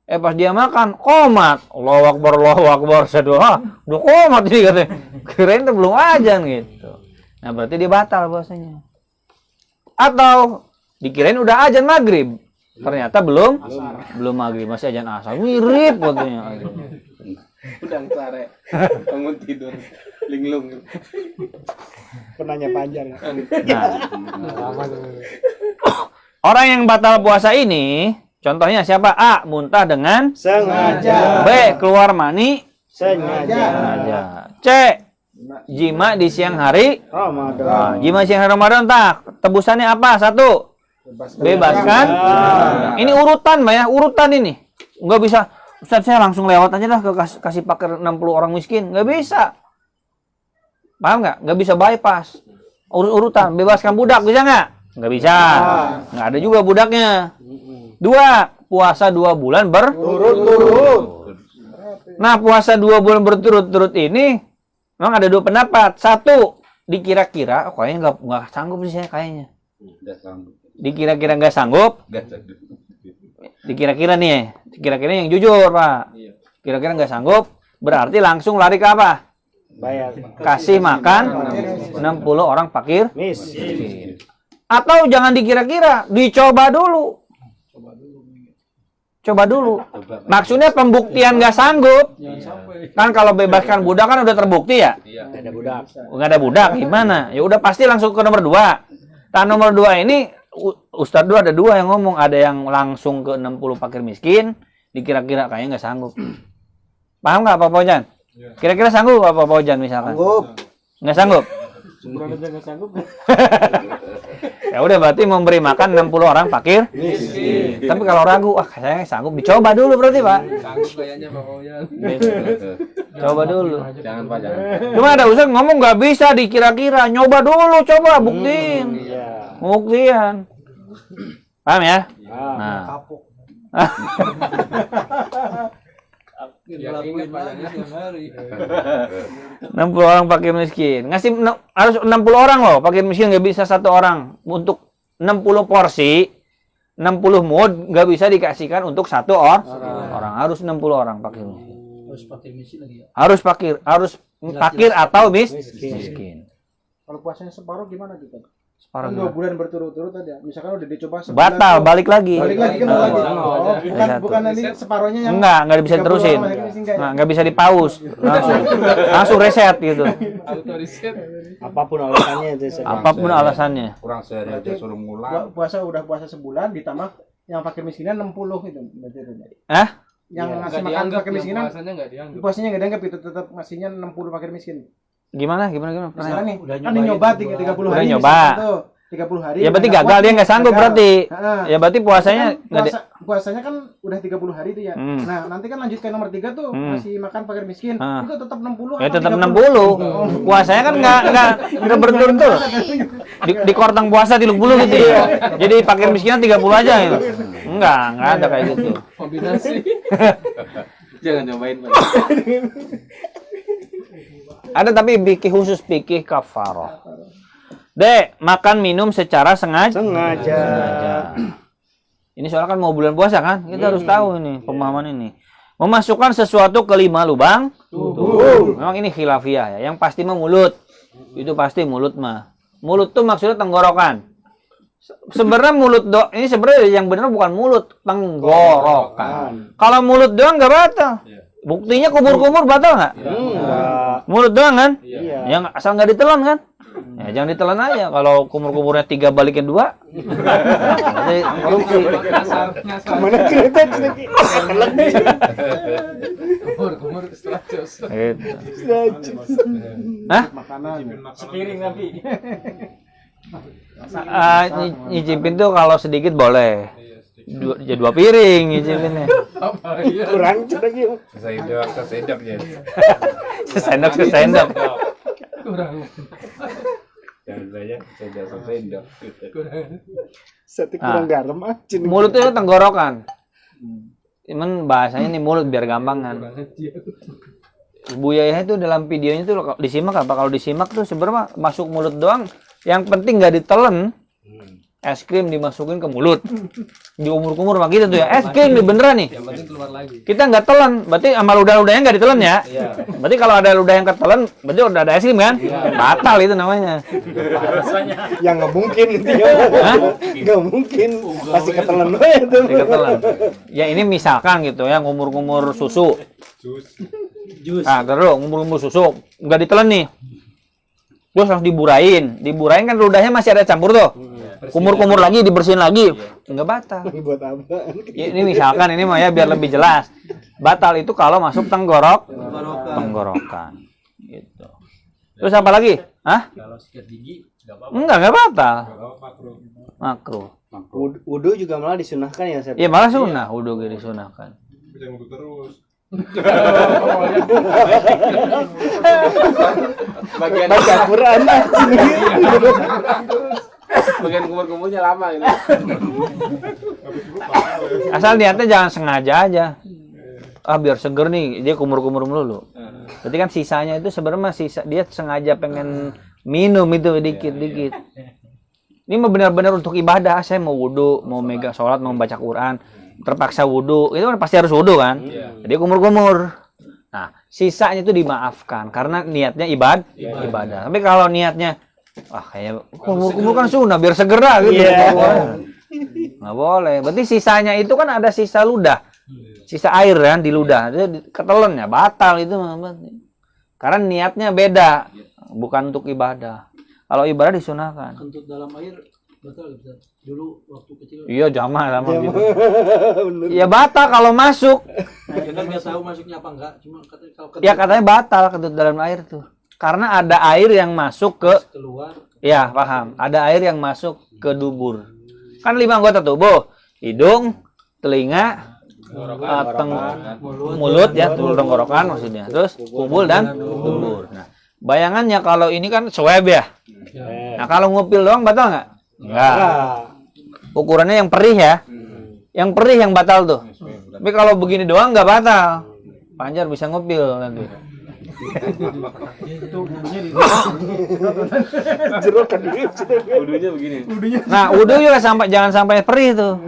Pas dia makan, qomat. Allahu Akbar, udah qomat ini katanya. Kirain itu belum azan gitu. Nah, berarti dia batal puasanya. Atau dikirain udah azan maghrib. Ternyata belum maghrib, masih azan asar. Mirip katanya. Udang sare. Bangun tidur. Linglung. Penanya panjang. Nah, orang yang batal puasa ini, contohnya siapa? A. Muntah dengan Sengaja. B. Keluar mani Sengaja. C. Jima di siang hari Ramadan. Nah, jima siang hari Ramadan, tak tebusannya apa? 1. Bebaskan. Ini urutan, Mbak ya, urutan ini. Nggak bisa, Ustaz saya langsung lewat aja lah ke kasih pakai 60 orang miskin. Nggak bisa. Paham nggak? Nggak bisa bypass. Urutan, bebaskan budak, bisa nggak? Nggak bisa. Nggak ada juga budaknya. 2. Puasa 2 bulan berturut-turut. Nah, puasa 2 bulan berturut-turut ini memang ada 2 pendapat. 1, dikira-kira, kayaknya nggak sanggup sih saya kayaknya. Dikira-kira nggak sanggup. Dikira-kira nih, kira-kira yang jujur, Pak. Kira-kira nggak sanggup, berarti langsung lari ke apa? Bayar. Kasih makan 60 orang fakir Miskin. Atau jangan dikira-kira, dicoba dulu. Coba dulu. Maksudnya pembuktian nggak sanggup. Kan kalau bebaskan budak kan udah terbukti ya? Nggak ada budak. Nggak ada budak, gimana? Ya udah pasti langsung ke nomor 2. Nah, nomor 2 ini Ustadz dulu ada 2 yang ngomong, ada yang langsung ke 60 fakir miskin, dikira-kira kayaknya nggak sanggup. Paham nggak Pak Pojan? Kira-kira sanggup Pak Pojan misalkan? Sanggup. Nggak sanggup? Sebulan aja nggak sanggup. Ya udah berarti memberi makan 60 orang fakir miskin. Tapi kalau ragu, saya nggak sanggup, dicoba dulu berarti Pak. Sanggup kayaknya Pak Pojan. Coba dulu. Jangan Pak, jangan. Cuma ada Ustadz ngomong nggak bisa dikira-kira, nyoba dulu, coba buktiin. Iya. Pembuktian. Paham ya? Nah. Yang ingat padanya siang hari. 60 orang fakir miskin. Harus 60 orang loh, fakir miskin nggak bisa 1 orang. Untuk 60 porsi, 60 mud nggak bisa dikasihkan untuk 1 orang. Harus 60 orang fakir miskin. Harus pakai misi lagi ya. Harus fakir atau miskin. Kalau puasanya separuh gimana gitu? Separuh Kan 2 gimana? bulan berturut-turut aja. Misalkan udah dicoba sebulan. Batal, balik lagi. Balik lagi kan lagi. Oh, Satu. bukan nanti separuhnya yang Nggak bisa 30 terusin. orang fakir miskin nggak ya? Nggak bisa dipaus. Langsung reset gitu. Auto reset. Apapun alasannya itu. Apapun alasannya. Kurang sehari aja suruh mulai. Udah puasa sebulan ditambah yang fakir miskinnya 60 gitu. Berarti itu. Hah? Yang ngasih Nggak makan dianggap, fakir yang miskinan, puasanya nggak dianggap. puasanya nggak dianggap itu, tetap ngasihnya 60 fakir miskin. Gimana? Misalnya nih, Udah kan nyobain nyoba sebulan. 30 Udah hari. nyoba. misalkan tuh, 30 hari. Ya berarti udah nggak gagal, kuat dia nih, nggak sanggup gagal. berarti. Heeh. Ya berarti puasanya Kan nggak di- puasanya kan udah 30 hari tuh ya. Hmm. Nah, nanti kan lanjut ke nomor 3 tuh, ngasih makan fakir miskin. Ah. Itu tetap 60 ya atau tetap 30? 60. Puasanya kan nggak berturut-turut. Di kortang puasa 30 gitu ya. Jadi fakir miskinnya 30 aja gitu. Enggak ada kayak gitu. Kombinasi. Jangan nyobain Pak. Ada tapi fikih khusus, fikih kafarah. D. Makan minum secara sengaja. Ini soalnya kan mau bulan puasa kan, kita harus tahu ini pemahaman ini. Memasukkan sesuatu ke 5 lubang tubuh. Memang ini khilafiyah ya. Yang pasti mah mulut. Itu pasti mulut mah. Mulut tuh maksudnya tenggorokan. Sebenarnya mulut ini sebenarnya yang benar bukan mulut, tenggorokan. Kalau mulut doang nggak batal. Buktinya kumur-kumur batal nggak? Mulut doang kan? Iya. Yang asal nggak ditelan kan? Ya jangan ditelan aja. Kalau kumur-kumurnya 3 balikin 2, nanti korupsi. Mana kereta lagi? Kumur setelah jos. Gitu. Hah? Sepiring tapi. Nyicipin tuh kalau sedikit boleh. 2 piring nyicipinnya. Kurang lagi. Sesendok ya. Sesendok. Kurang. Jangan saya sesendok. Satu kurang garam aja. Mulutnya tenggorokan. Cuman bahasanya nih mulut biar gampangan. Ibu Yaya itu dalam videonya tuh disimak apa? Kalau disimak tuh sebenarnya masuk mulut doang. Yang penting nggak ditelen. Es krim dimasukin ke mulut. Di umur-umur mah gitu tuh ya. Es krim nih beneran nih. Yang penting keluar lagi. Kita nggak telan. Berarti sama ludah-ludahnya nggak ditelen ya. Berarti kalau ada ludah yang ketelen, berarti udah ada es krim kan? Batal itu namanya. Ya nggak mungkin dia. Nggak mungkin. Pasti ketelan aja tuh. Pasti ketelan. Ya ini misalkan gitu ya, ngumur-ngumur susu. Nah, terus ngumur-ngumur susu nggak ditelen nih. Terus langsung diburain kan ludahnya masih ada campur tuh. Kumur-kumur lagi dibersihin lagi. Enggak batal. Buat apa? Ya, ini misalkan ini mah ya biar lebih jelas. Batal itu kalau masuk tenggorokan. Gitu. Terus apa lagi? Hah? Kalau sikat gigi enggak apa-apa. Enggak batal. Makruh. Wudu juga malah disunahkan ya, Sep? Iya, malah sunnah wudu disunahkan. Jangan butuh terus. Bagian Baca Quran aja. bagian kumur-kumurnya lama gitu. Asal niatnya jangan sengaja aja. Ah biar seger nih, dia kumur-kumur melulu. Berarti kan sisanya itu sebenarnya dia sengaja pengen minum itu dikit-dikit. Ini mah benar-benar untuk ibadah. Saya mau wudu, mau megang sholat, mau baca Quran, terpaksa wudu. Itu kan pasti harus wudu kan? Jadi kumur-kumur. Nah, sisanya itu dimaafkan karena niatnya ibadah. Tapi kalau niatnya kayak kumur-kumur kan sunnah biar segera gitu. Nggak boleh. Berarti sisanya itu kan ada sisa ludah. Sisa air kan di ludah. Itu ketelen ya, batal itu. Karena niatnya beda. Bukan untuk ibadah. Kalau ibadah disunahkan. Kentut dalam air batal bisa. Dulu waktu kecil. Iya, sama gitu. Ya batal kalau masuk. Nah, kita nggak tahu masuknya apa enggak. Cuma katanya kalau kentut Ya katanya batal kentut dalam air tuh. Karena ada air yang masuk ke keluar. ya, paham. Ada air yang masuk ke dubur. Kan 5 anggota tubuh. Hidung, telinga, mulut ya, tenggorokan maksudnya. Terus kumpul dan dubur. Nah, bayangannya kalau ini kan swab ya. Nah, kalau ngupil doang batal nggak? Enggak. Ukurannya yang perih ya. Yang perih yang batal tuh. Tapi kalau begini doang nggak batal. Panjar bisa ngupil nanti. Wudunya begini. Nah, wudu juga jangan sampai perih tuh.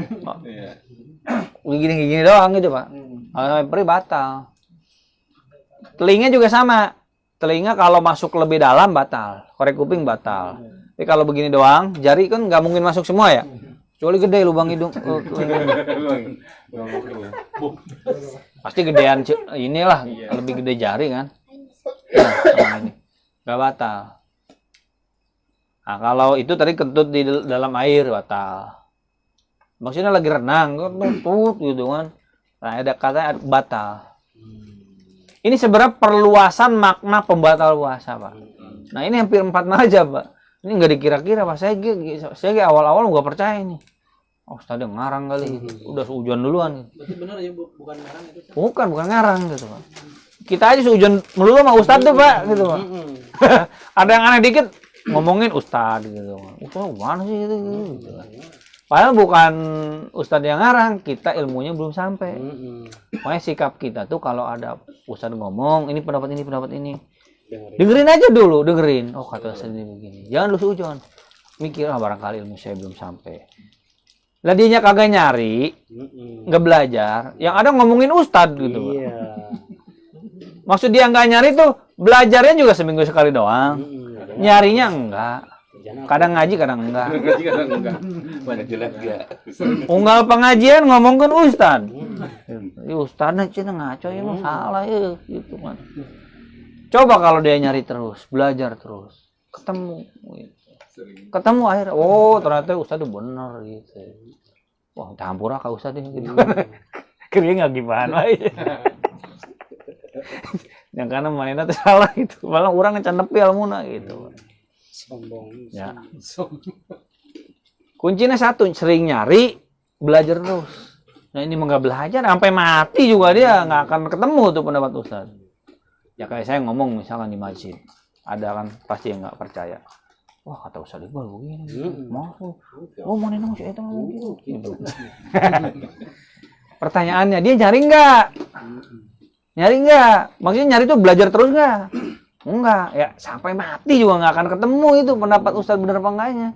Gini doang gitu, Pak. Kalau sampai perih batal. Telinga juga sama. Telinga kalau masuk lebih dalam batal. Korek kuping batal. Tapi kalau begini doang, jari kan nggak mungkin masuk semua ya. Kecuali gede lubang hidung. Pasti gedean inilah, lebih gede jari kan. Nah, sama ini. Nggak batal. Nah, kalau itu tadi kentut di dalam air batal. Maksudnya lagi renang, kentut gitu kan. Nah, ada kata batal. Ini sebenarnya perluasan makna pembatal puasa, Pak. Nah, ini hampir 4 mazhab, Pak. Ini nggak dikira-kira, Pak. Saya awal-awal nggak percaya ini. Oh, Ustaz ngarang kali. Udah seujuan duluan. Berarti benar ya bukan ngarang itu. Bukan ngarang gitu, Pak. Kita aja seujuan melulu sama Ustaz tuh, Pak, gitu, Pak. Ada yang aneh dikit ngomongin Ustaz gitu. Ustaz mana sih gitu. Padahal bukan Ustadz yang ngarang, kita ilmunya belum sampai. Makanya sikap kita tuh kalau ada Ustadz ngomong, ini pendapat ini. Dengerin aja dulu, dengerin. Oh, kata Ustadz ini begini. Jangan lu seujon. Mikir, barangkali ilmu saya belum sampai. Lah dianya kagak nyari, nggak belajar. Yang ada ngomongin Ustadz gitu. Maksud dia nggak nyari tuh, belajarnya juga seminggu sekali doang. Nyarinya enggak. Kadang ngaji, kadang enggak. Banyak jelek ya. Unggal pengajian ngomongkan Ustad. Ustadnya cina ngaco ya, salah ya gitu kan. Coba kalau dia nyari terus, belajar terus. ketemu gitu. Ketemu akhirnya, oh ternyata Ustadz itu bener gitu. Wah campur kak Ustadz ini gitu. Kering nggak gimana aja. Yang karena mainnya tuh salah gitu, malah orang ngecandepi almuna gitu. Sombong. Ya. Kuncinya satu, sering nyari, belajar terus. Nah ini nggak belajar, sampai mati juga dia nggak akan ketemu tuh pendapat Ustadz. Ya kayak saya ngomong misalkan di masjid, ada kan pasti yang nggak percaya. Wah kata Ustadz Iqbal begini, mau mau nena masih itu gitu. Pertanyaannya dia nyari nggak? Nyari nggak? Maksudnya nyari tuh belajar terus nggak? Enggak, ya sampai mati juga nggak akan ketemu itu pendapat Ustadz bener apa enggaknya.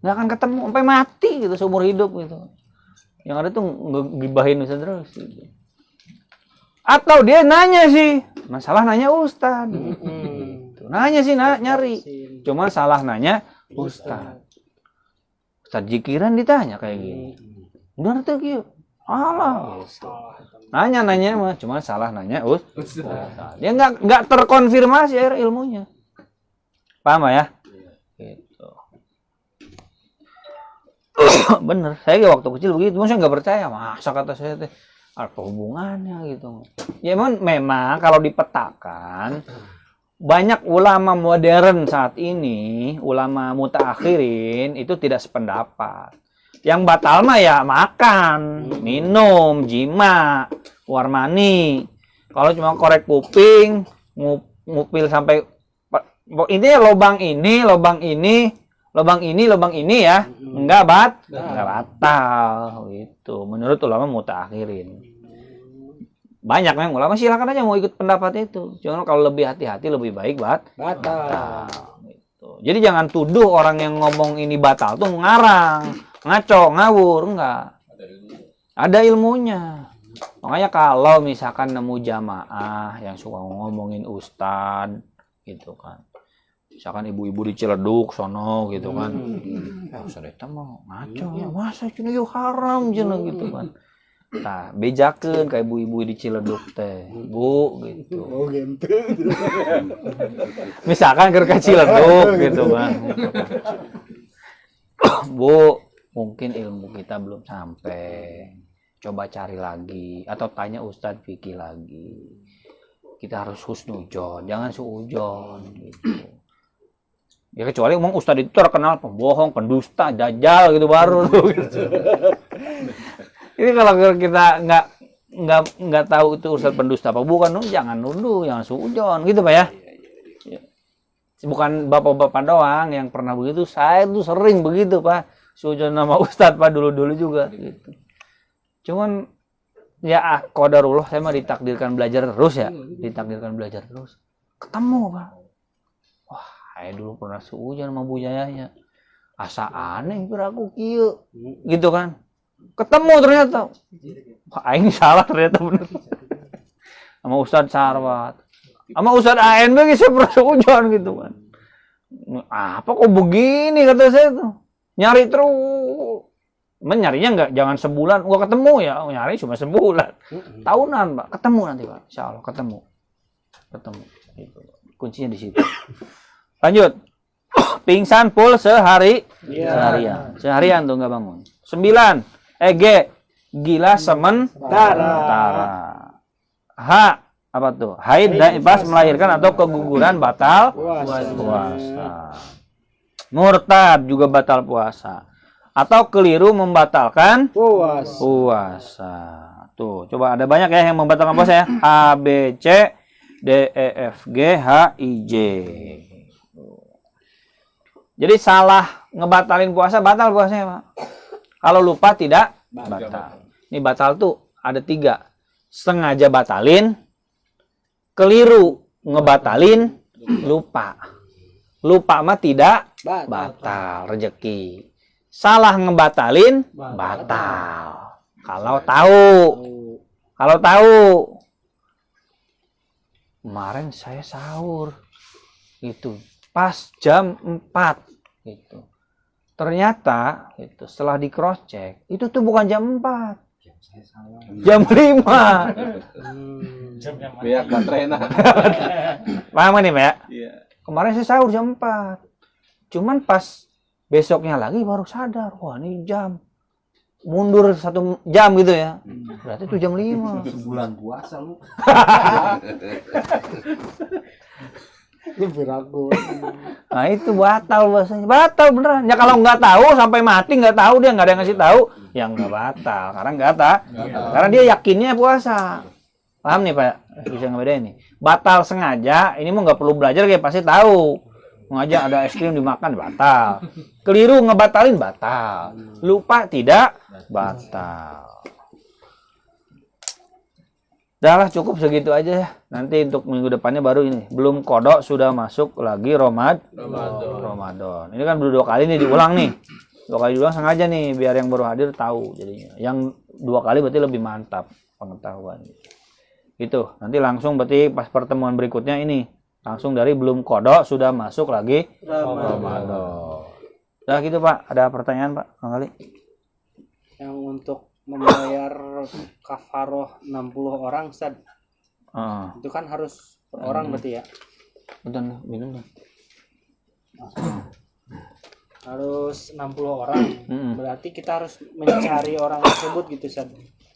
Nggak akan ketemu sampai mati gitu seumur hidup gitu. Yang ada tuh ngegibahin Ustadz terus gitu. Atau dia nanya sih, masalah nanya Ustadz. Nanya sih, nyari. Cuma salah nanya Ustadz. Ustadz Jikiran ditanya kayak gini. Benar tuh gitu. Alah. Gitu. Nanya mah, cuma salah nanya Ustadz. Dia nggak terkonfirmasi ilmunya. Paham ya? Gitu. Bener, saya waktu kecil begitu, saya nggak percaya. Masa kata saya teh apa hubungannya gitu. Ya memang kalau dipetakan banyak ulama modern saat ini, ulama mutaakhirin itu tidak sependapat. Yang batal mah ya makan, minum, jima, warmani. Kalau cuma korek kuping, ngupil sampai intinya lobang ini ya, enggak batal gitu. Menurut ulama mutaakhirin. Banyak memang ulama silakan aja mau ikut pendapat itu. Cuma kalau lebih hati-hati lebih baik batal. Gitu. Jadi jangan tuduh orang yang ngomong ini batal tuh ngarang, ngaco, ngawur, enggak. Ada ilmunya. Makanya kalau misalkan nemu jamaah yang suka ngomongin ustad gitu kan. Misalkan ibu-ibu di Ciledug sono gitu kan. Ya ustad eta mah ngaco ya, masa cenah yeuh haram cenah gitu kan. Nah, bejakeun ka ibu-ibu di Ciledug teh. Bu gitu. Oh gitu. Misalkan keur ka Ciledug gitu kan. Bu, mungkin ilmu kita belum sampai. Coba cari lagi atau tanya Ustadz Fikih lagi. Kita harus husnudzon, jangan suudzon gitu. Ya kecuali ngomong Ustadz itu terkenal pembohong, pendusta, dajjal gitu baru tuh gitu. Ini kalau kita nggak tahu itu Ustadz pendusta apa bukan, jangan nuduh, jangan suudzon gitu Pak ya. Bukan bapak-bapak doang yang pernah begitu, saya tuh sering begitu Pak. Suudzon nama Ustadz Pak dulu-dulu juga gitu. Cuman ya qadarullah saya mah ditakdirkan belajar terus ya, ditakdirkan belajar terus. Ketemu Pak. Wah, saya dulu pernah suudzon sama Bu Yayanya. Asa aneh kira aku kieu. Gitu kan. Ketemu ternyata. Wah, aing salah ternyata bener. Sama Ustadz Sarwat. Sama Ustadz ANB saya pernah suudzon gitu kan. Apa kok begini kata saya tuh. Nyari terus. Nyarinya enggak jangan sebulan gua ketemu ya, nyari cuma sebulan. Tahunan, Pak. Ketemu nanti, Pak. Insyaallah ketemu. Gitu. Kuncinya di situ. Lanjut. Pingsan full seharian. Seharian tuh enggak bangun. 9. Gila sementara. H. Apa tuh? Haid dan nifas melahirkan atau keguguran batal puasa. Murtad juga batal puasa. Atau keliru membatalkan puasa. Tuh, coba ada banyak ya yang membatalkan puasa ya. A, B, C, D, E, F, G, H, I, J. Jadi salah ngebatalin puasa, batal puasanya, Pak. Kalau lupa tidak batal. Ini batal tuh ada 3. Sengaja batalin, keliru ngebatalin, lupa. Lupa mah tidak batal rezeki. Salah ngebatalin batal. Kalau tahu. Kemarin saya sahur gitu. Pas jam 4 gitu. Ternyata itu setelah di cross check, itu tuh bukan jam 4. Jam 5. Biar baterainya. Paham nih, Pak? Iya. Kemarin saya sahur jam 4. Cuman pas besoknya lagi baru sadar, wah ini jam. Mundur 1 jam gitu ya. Berarti itu jam 5. Sebulan puasa lu. Ini beragu. Nah itu batal bahasanya. Batal beneran. Ya kalau nggak tahu sampai mati nggak tahu dia nggak ada yang ngasih tahu, ya nggak batal. Karena nggak tahu. Karena dia yakinnya puasa. Paham nih Pak? Bisa ngebedain nih. Batal sengaja, ini mau nggak perlu belajar kayak pasti tahu. Sengaja ada es krim dimakan batal. Keliru ngebatalin batal. Lupa tidak batal. Udahlah cukup segitu aja ya. Nanti untuk minggu depannya baru ini. Belum kodok sudah masuk lagi Ramadan. Ini kan baru 2 kali nih diulang nih. 2 kali diulang sengaja nih biar yang baru hadir tahu jadinya. Yang 2 kali berarti lebih mantap pengetahuan. Itu. Nanti langsung berarti pas pertemuan berikutnya ini. Langsung dari belum kodok sudah masuk lagi Ramadan. Udah gitu Pak. Ada pertanyaan Pak? Kang Kali? Yang untuk membayar kafaroh 60 orang Ustaz. Itu kan harus per orang berarti ya. Bentar, minum dong. Harus 60 orang. Berarti kita harus mencari orang tersebut gitu Ustaz.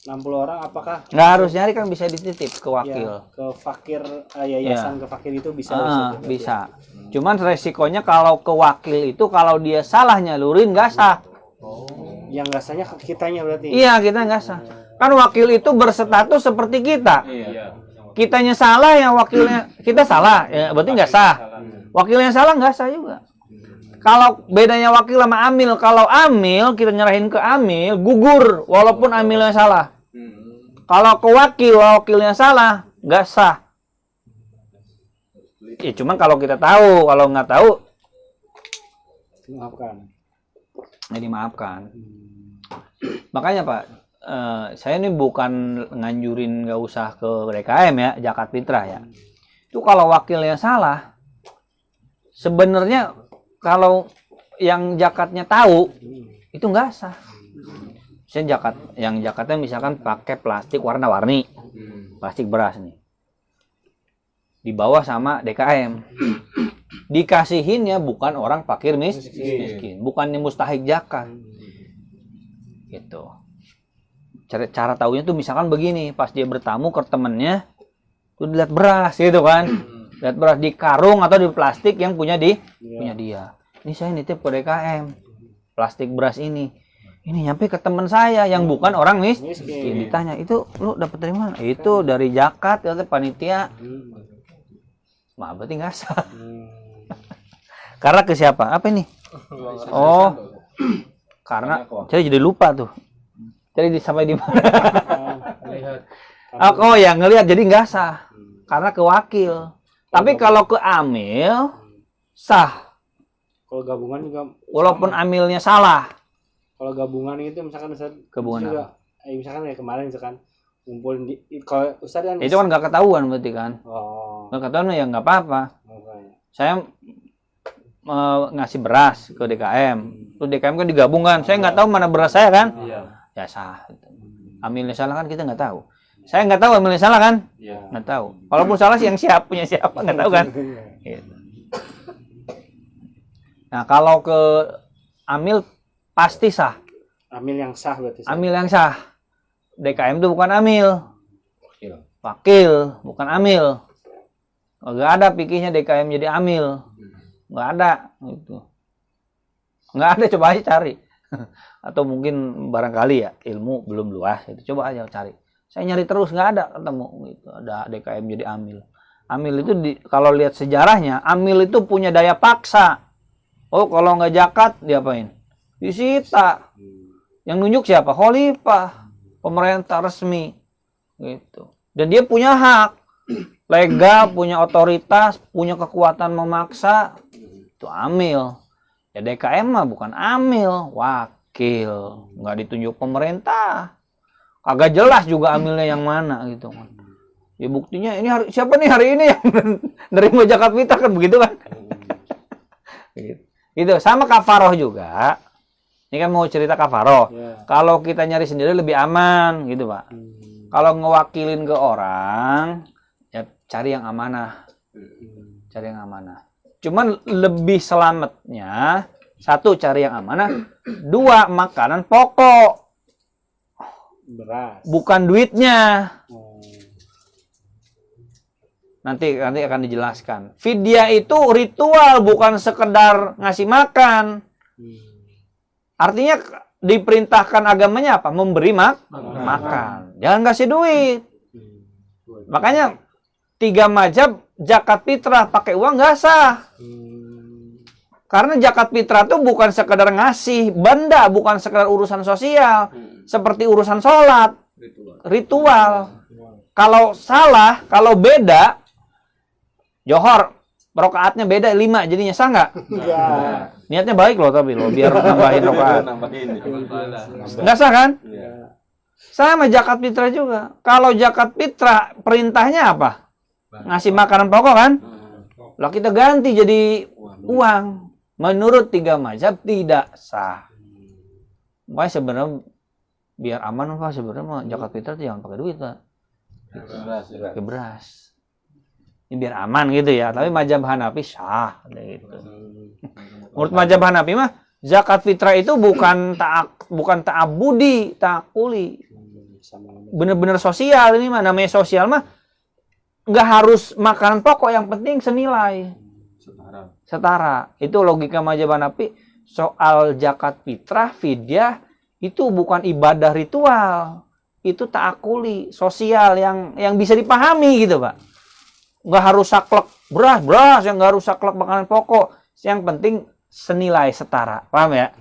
60 orang apakah Nggak harus nyari kan bisa dititip ke wakil. ya, ke fakir yayasan ke fakir itu bisa Bisa. Cuman resikonya kalau ke wakil itu kalau dia salah nyalurin nggak sah. Yang nggak sahnya kitanya berarti. Iya, kita nggak sah. Kan wakil itu berstatus seperti kita. Kitanya salah, yang wakilnya kita salah, ya berarti nggak sah. Wakilnya salah nggak sah juga. Kalau bedanya wakil sama amil, kalau amil kita nyerahin ke amil, gugur walaupun amilnya salah. Kalau ke wakil, wakilnya salah, nggak sah. Ya cuman kalau kita tahu, kalau nggak tahu, Maafkan. ya dimaafkan. Makanya Pak, saya ini bukan nganjurin nggak usah ke DKM ya, zakat fitrah ya. Itu kalau wakilnya salah, sebenarnya kalau yang zakatnya tahu, itu nggak sah. Misalnya zakatnya misalkan pakai plastik warna-warni, plastik beras nih, dibawa sama DKM, dikasihinnya bukan orang fakir miskin, bukannya mustahik zakat, gitu. Cara tahunya tuh misalkan begini, pas dia bertamu ke temennya, tuh dilihat beras gitu kan, lihat beras di karung atau di plastik yang punya dia. Ini saya nitip ke DKM, plastik beras ini nyampe ke teman saya yang bukan orang miskin. Ditanya, itu lu dapat dari mana? Itu dari zakat, itu panitia. Nah, berarti nggak sah. Karena ke siapa? Apa ini? Oh, karena saya jadi lupa tuh. Jadi sampai di mana? Oh ya, ngelihat jadi nggak sah. Karena ke wakil. Tapi kalau ke amil sah. Kalau gabungan juga Walaupun amilnya salah. kalau gabungan itu misalkan Ustaz Gabungan juga misalkan ya kemarin misalkan ngumpulin di kalau Ustaz kan Itu kan nggak ketahuan berarti kan. Nggak ketahuan ya nggak apa-apa. Saya ngasih beras ke DKM. Terus DKM kan digabungkan. Saya nggak tahu mana beras saya kan. Ya sah. Amilnya salah kan kita nggak tahu. Saya nggak tahu amilnya salah kan. Nggak tahu. Walaupun salah yang punya siapa nggak tahu kan. Gitu. Nah kalau ke amil pasti sah. amil yang sah berarti Ustaz. Amil yang sah. DKM itu bukan amil. Wakil, bukan amil. Nggak ada pikirnya DKM jadi amil. Nggak ada. Gitu. Nggak ada, coba aja cari. Atau mungkin barangkali ya ilmu belum luas. Itu coba aja cari. Saya nyari terus nggak ada ketemu. Gitu. Ada DKM jadi amil. Amil itu kalau lihat sejarahnya, amil itu punya daya paksa. Oh kalau nggak zakat diapain? Disita. Yang nunjuk siapa? Khalifah, pemerintah resmi, gitu. Dan dia punya hak, legal, punya otoritas, punya kekuatan memaksa. Itu amil. Ya DKM mah bukan amil, wakil, nggak ditunjuk pemerintah. Agak jelas juga amilnya yang mana gitu kan. Ya buktinya ini siapa nih hari ini yang nerima zakat fitrah kan begitu kan? Gitu. Sama kafaroh juga. Ini kan mau cerita kafaroh. Kalau kita nyari sendiri lebih aman gitu Pak. Kalau ngewakilin ke orang, ya cari yang amanah. Cari yang amanah. Cuman lebih selamatnya, satu cari yang amanah, dua makanan pokok, Beras. bukan duitnya. Hmm. Nanti akan dijelaskan. Fidyah itu ritual, bukan sekedar ngasih makan. Artinya diperintahkan agamanya apa? Memberi makan. Jangan kasih duit. Makanya 3 mazhab zakat fitrah pakai uang nggak sah. Karena zakat fitrah itu bukan sekedar ngasih benda, bukan sekedar urusan sosial. Seperti urusan sholat, ritual. Kalau salah, kalau beda, johor, rokaatnya beda 5 jadinya, sah nggak? Niatnya baik loh tapi loh, biar nambahin rokaat. Nggak sah kan? Sama zakat fitrah juga. Kalau zakat fitrah perintahnya apa? Ngasih makanan pokok kan? Lah kita ganti jadi uang. Menurut 3 mazhab tidak sah. Makanya sebenarnya biar aman Pak, sebenarnya zakat fitrah jangan pakai duit Pak. Pakai beras. Ini biar aman gitu ya. Tapi mazhab Hanafi sah gitu. Menurut mazhab Hanafi mah zakat fitrah itu bukan ta'abudi, ta'akuli. Bener-bener sosial ini mah, namanya sosial mah nggak harus makanan pokok, yang penting senilai. Setara. Itu logika mazhab Hanafi. Soal zakat fitrah, fidyah itu bukan ibadah ritual. Itu ta'akuli, sosial yang bisa dipahami gitu, Pak. Nggak harus saklek beras yang nggak harus saklek makanan pokok. Yang penting senilai, setara. Paham ya?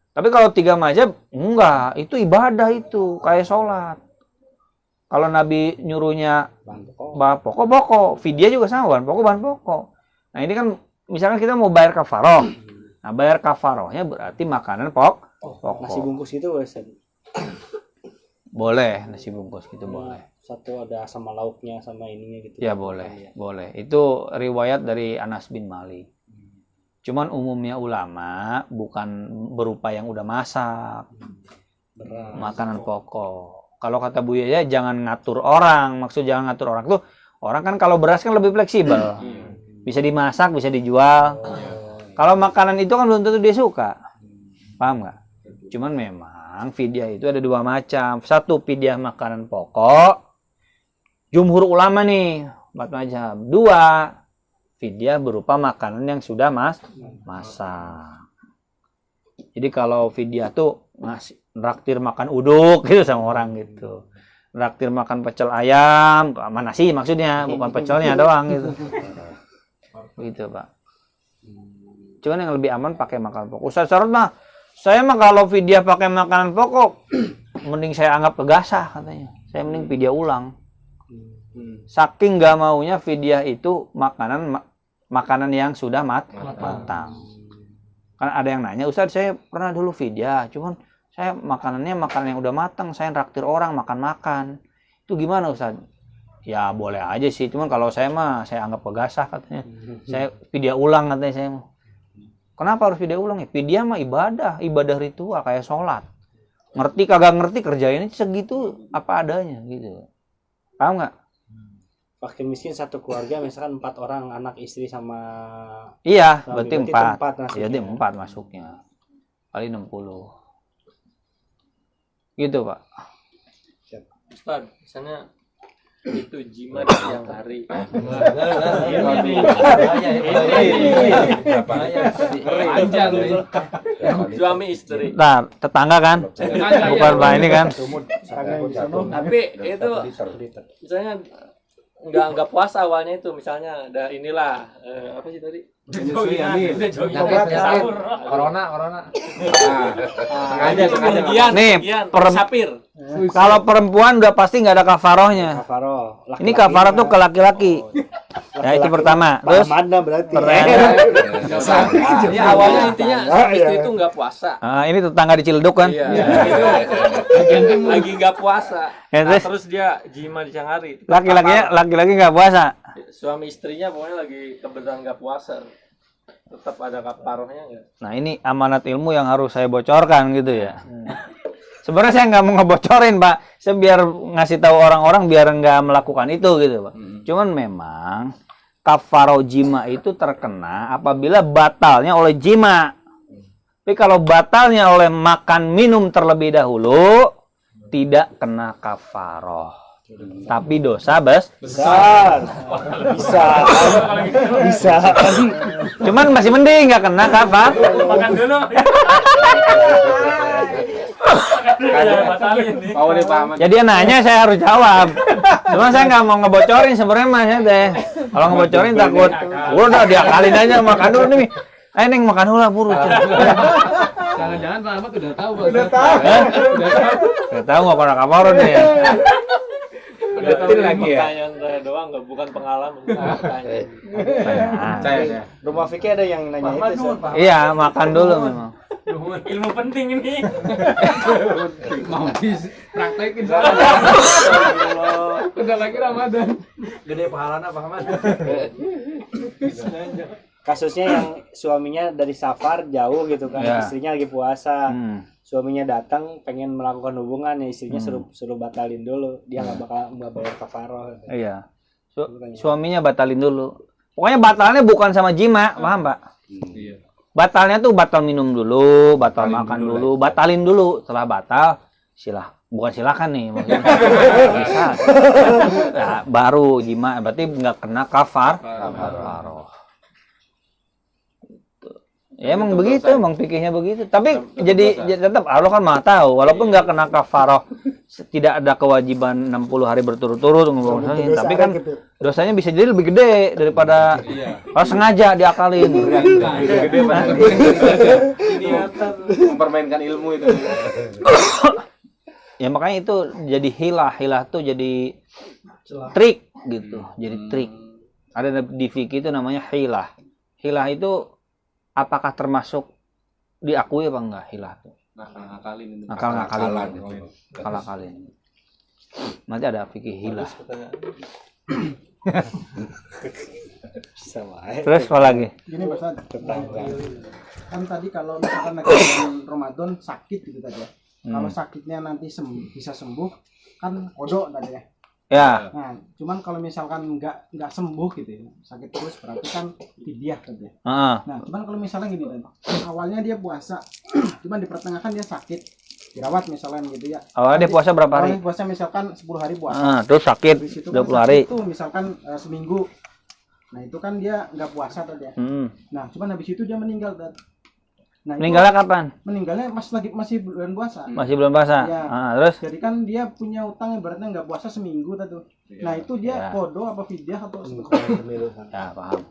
Tapi kalau 3 mazhab, enggak. Itu ibadah itu. Kayak sholat. Kalau Nabi nyuruhnya bahan pokok. Fidyah juga sama, bahan pokok. Nah ini kan, misalkan kita mau bayar kafaroh. Nah bayar kafarohnya berarti makanan pokok. Nasi bungkus itu Ustaz. Boleh, nasi bungkus gitu boleh. Satu ada sama lauknya, sama ininya gitu. Ya boleh, boleh. Itu riwayat dari Anas bin Malik. Cuman umumnya ulama bukan berupa yang udah masak. Beras. Makanan pokok. Kalau kata Buya ya jangan ngatur orang. Maksud jangan ngatur orang tuh, orang kan kalau beras kan lebih fleksibel. Bisa dimasak, bisa dijual. Kalau makanan itu kan belum tentu dia suka. Paham nggak? Cuman memang fidyah itu ada 2 macam. Satu, fidyah makanan pokok. Jumhur ulama nih, 4 macam. 2, fidyah berupa makanan yang sudah masak. Jadi kalau fidyah tuh nraktir makan uduk gitu sama orang gitu. Nraktir makan pecel ayam, sama nasi maksudnya, bukan pecelnya doang gitu. Gitu, Pak. Cuman yang lebih aman pakai makanan pokok. Ustaz Sarot mah, saya mah kalau fidyah pakai makanan pokok, mending saya anggap kegasah katanya. Saya mending fidyah ulang. Saking gak maunya fidyah itu makanan yang sudah matang. Kan ada yang nanya, Ustaz saya pernah dulu fidyah, cuman saya makanannya makanan yang udah matang, saya nraktir orang makan-makan. Itu gimana Ustaz? Ya boleh aja sih, cuman kalau saya mah saya anggap pegasah katanya. Saya fidyah ulang katanya saya mah. Kenapa harus fidyah ulang ya? Fidyah mah ibadah ritual kayak sholat. Ngerti kagak ngerti kerjain segitu apa adanya gitu. Paham nggak? Fakir miskin satu keluarga misalkan 4 orang, anak istri sama Iya, suami. berarti 4. Jadi 4 masuknya. Kali 60. Gitu, Pak. Ustaz, misalnya itu jima di siang hari. Panjang nih. Suami istri. Nah, tetangga kan? Bukan Pak ini kan? Tapi itu misalnya nggak puasa awalnya itu, misalnya ada inilah apa sih tadi? Corona. Kemudian Nih, sapir. Kalau perempuan udah pasti nggak ada kafarohnya. Kafaroh. Ini kafaroh tuh ke laki-laki. Ya itu pertama. Terus mana berarti? Ya awalnya intinya istri itu nggak puasa. ini tetangga di Ciledug kan? Iya. Lagi nggak puasa. Ya, Nah, terus? terus dia jima di siang hari. Laki-laki nggak puasa. Suami istrinya pokoknya lagi kebetulan nggak puasa. Tetap ada kafarohnya nggak? Nah ini amanat ilmu yang harus saya bocorkan gitu ya. Sebenarnya saya nggak mau ngebocorin Pak. Saya biar ngasih tahu orang-orang biar nggak melakukan itu gitu Pak. Cuman memang kafarah jima itu terkena apabila batalnya oleh jima. Tapi kalau batalnya oleh makan minum terlebih dahulu, tidak kena kafarah. Tapi dosa Besar. Bisa. Cuman masih mending nggak kena kafarah. Makan dulu. Batalin nih. Mau nih Pak Ahmad. Jadi dia nanya saya harus jawab. Cuma saya nggak mau ngebocorin sebenarnya mas ya deh. Kalau ngebocorin takut. Udah diakalin aja makan dulu nih. Ayo neng makan dulu lah buru. Jangan-jangan Pak Ahmad udah tahu. Udah tahu. Saya tahu nggak pernah kafarah nih ya. Betul lagi ya. Pertanyaan saya doang, bukan pengalaman. Pertanyaan. Saya. Rumah Fikri ada yang nanya itu. Sir. Iya makan dulu memang. Ilmu penting ini. Mau dipraktekin saja. Udah lagi Ramadan. Gede pahalana Pak Ahmad. Kasusnya yang suaminya dari safar jauh gitu kan, Ya. istrinya lagi puasa. Hmm. Suaminya datang pengen melakukan hubungan, ya istrinya suruh batalin dulu. Dia nggak bayar kafarah. Iya. Suaminya batalin dulu. Pokoknya batalnya bukan sama jima, paham Pak? Iya. Batalnya tuh batal minum dulu, batal makan dulu, batalin dulu. Setelah batal, bukan silakan nih, maksudnya. Bisa. Ya, baru jima, berarti nggak kena kafarah. Ya emang begitu, emang pikirnya begitu. Tapi jadi tetap Allah kan Maha tahu, walaupun nggak kena kafarah, tidak ada kewajiban 60 hari berturut-turut ngomongin, tapi kan dosanya bisa jadi lebih gede daripada kalau sengaja diakalin. Gede Pak. Mempermainkan ilmu itu. Ya makanya itu jadi hilah tuh jadi trik gitu, jadi trik. Ada di fikih itu namanya hilah. Hilah itu apakah termasuk diakui apa enggak hilah tuh? Nakal-nakalin itu. Nakal-nakalin. Nanti ada fikih hilah. Terus apa lagi? Gini Pak Ustaz. Kan tadi kalau misalkan lagi bulan Ramadan sakit gitu tadi ya. Kalau sakitnya nanti bisa sembuh kan kodok tadi ya. Ya. Nah, cuman kalau misalkan nggak sembuh gitu ya, sakit terus berarti kan fidyah tadi ya. Heeh. Nah, cuman kalau misalnya gini kan, awalnya dia puasa, cuman di pertengahan dia sakit, dirawat misalnya gitu ya. Awalnya dia puasa berapa hari? Awalnya puasa misalkan 10 hari puasa. Terus sakit Habis itu 20 kan hari. sakit tuh misalkan seminggu. Nah, itu kan dia nggak puasa tadi ya. Nah, cuman habis itu dia meninggal dan nah, Meninggalnya kapan? meninggalnya masih bulan puasa. Masih belum puasa. Ya. Terus Jadi kan dia punya utang ibaratnya nggak puasa seminggu tuh. Nah, itu dia kodo apa fidyah atau ya paham.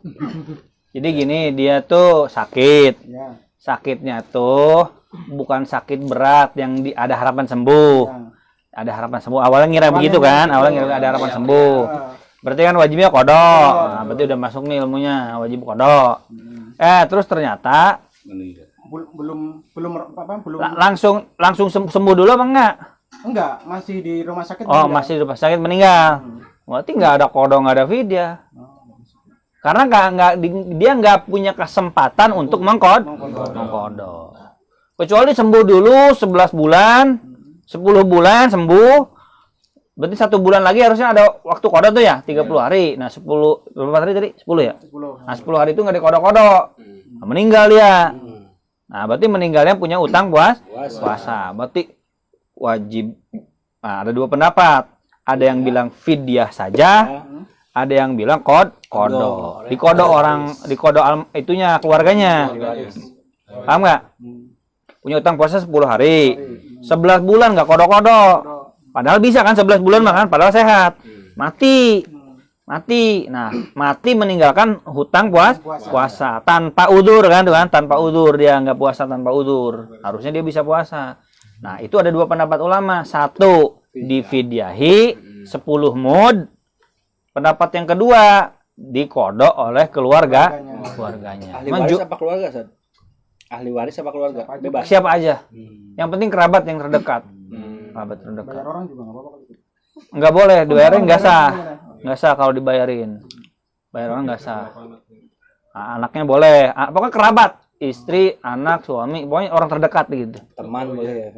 Jadi gini, dia tuh sakit. ya. Sakitnya tuh bukan sakit berat yang ada harapan sembuh. Ya. Ada harapan sembuh. Awalnya ngira begitu kan? Awalnya ngira ada harapan sembuh. Ya. Berarti kan wajibnya kodok. Nah, berarti udah masuk nih ilmunya, wajib kodok. Terus ternyata belum langsung sembuh dulu apa enggak? masih di rumah sakit. Oh, masih di rumah sakit meninggal. Berarti nggak ada kodok, nggak ada fidyah. Karena dia nggak punya kesempatan untuk mengkodok. Kecuali sembuh dulu 11 bulan, 10 bulan sembuh. Berarti 1 bulan lagi harusnya ada waktu kodok tuh ya, 30 hari. Nah, 10 berapa hari tadi? 10 ya? 10. Nah, 10 hari itu nggak dikodok-kodok. Nah, meninggal dia. Nah, berarti meninggalnya punya utang puasa. Berarti wajib. Nah, ada 2 pendapat. Ada yang bilang fidyah saja, ada yang bilang kodok. Dikodok itunya keluarganya. Paham nggak? Punya utang puasa 10 hari. 11 bulan nggak kodok-kodok. Padahal bisa kan 11 bulan makan, padahal sehat. Mati. Nah, mati meninggalkan hutang puasa tanpa udzur kan, tanpa udzur, dia nggak puasa tanpa udzur. Harusnya dia bisa puasa. Nah, itu ada 2 pendapat ulama. 1 difidyahi 10 mud. Pendapat yang kedua dikodok oleh keluarganya. Ahli waris apa keluarga, Ustaz? Ahli waris apa keluarga? Bebas. Siapa aja. Yang penting kerabat yang terdekat. Kerabat terdekat. Bayar orang juga nggak apa-apa. Nggak boleh, dibayarin nggak sah. Nggak sah kalau dibayarin. Bayar orang nggak sah. Nah, anaknya boleh. Pokoknya kerabat. Istri, anak, suami. Pokoknya orang terdekat gitu. Teman boleh ya.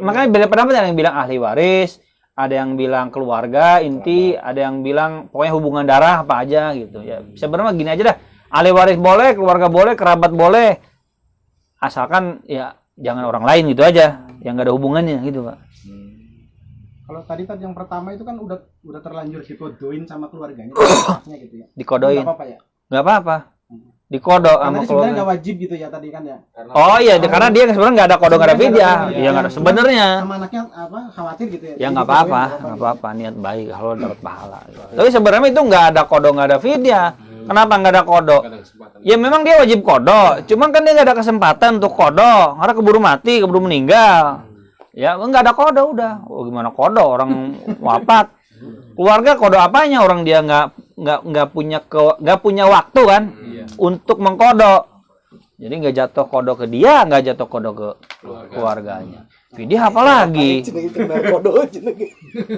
Makanya beda pendapat, ada yang bilang ahli waris. ada yang bilang keluarga inti, ada yang bilang pokoknya hubungan darah apa aja gitu ya. Sebenarnya gini aja dah, ahli waris boleh, keluarga boleh, kerabat boleh, asalkan ya jangan orang lain gitu aja, yang nggak ada hubungannya gitu Pak. Kalau tadi yang pertama itu kan udah terlanjur dikodoin sama keluarganya, gitu ya. Dikodoin. Nggak apa-apa ya? Nggak apa-apa. Dikodok Karena sama sebenarnya keluarga. nggak wajib gitu ya tadi kan ya. Oh iya, karena dia sebenarnya nggak ada kodok, nggak ada fidyah. Iya nggak ada sebenarnya. Sama anaknya khawatir gitu ya. Ya Jadi nggak dikodoin, apa-apa, nggak nggak gitu. apa-apa, niat baik kalau dapat pahala. Tapi sebenarnya itu nggak ada kodok, nggak ada fidyah. Kenapa nggak ada kodok? Ya memang dia wajib kodok, cuman kan dia nggak ada kesempatan untuk kodok, karena keburu mati, keburu meninggal. Ya nggak ada kodok udah. Oh gimana kodok orang wafat? Keluarga kodok apanya? Orang dia nggak punya waktu kan untuk mengkodok. Jadi nggak jatuh kodok ke dia, nggak jatuh kodok ke keluarganya. Fidyah apa lagi?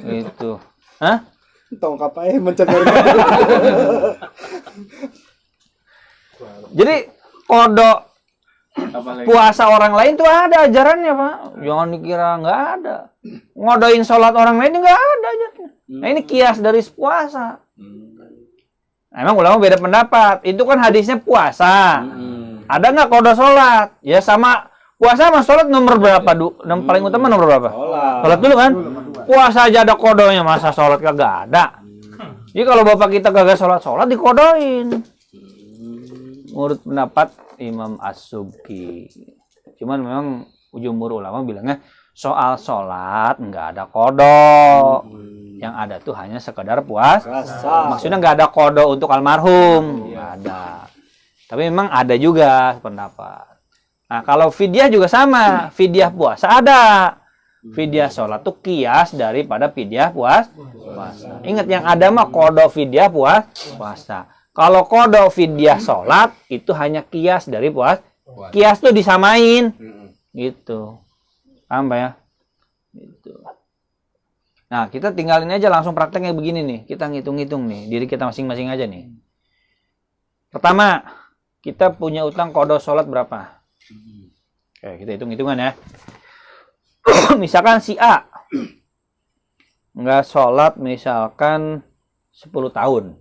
Itu. Hah? Tong kapai mencegah. Jadi kodok puasa orang lain tuh ada ajarannya Pak. Jangan dikira nggak ada. Ngodoin sholat orang lain nggak ada ajarannya. Nah ini kias dari puasa. Emang ulama beda pendapat. Itu kan hadisnya puasa. Ada nggak kodok sholat? Ya sama puasa sama sholat nomor berapa? Paling utama nomor berapa? Sholat dulu kan? Puasa aja ada kodoknya, masa sholat kagak ada? Jadi kalau bapak kita kagak sholat dikodoin. Menurut pendapat Imam As-Subki. Cuman memang jumhur ulama bilangnya soal sholat nggak ada kodok. Yang ada tuh hanya sekedar puasa. Maksudnya nggak ada kodok untuk almarhum. Nggak ada. Tapi memang ada juga pendapat. Nah kalau fidyah juga sama. Fidyah puasa ada. Fidyah sholat tuh kias daripada fidyah puasa. Ingat yang ada mah kodok fidyah puasa. Kalau kodok fidyah sholat itu hanya kias dari puasa. Kias tuh disamain. Gitu. Paham Pak ya? Gitu. Nah kita tinggalin aja langsung prakteknya begini nih. Kita ngitung-ngitung nih. Diri kita masing-masing aja nih. Pertama, kita punya utang kodok sholat berapa? Oke, kita hitung-hitungan ya. Misalkan si A nggak sholat misalkan 10 tahun.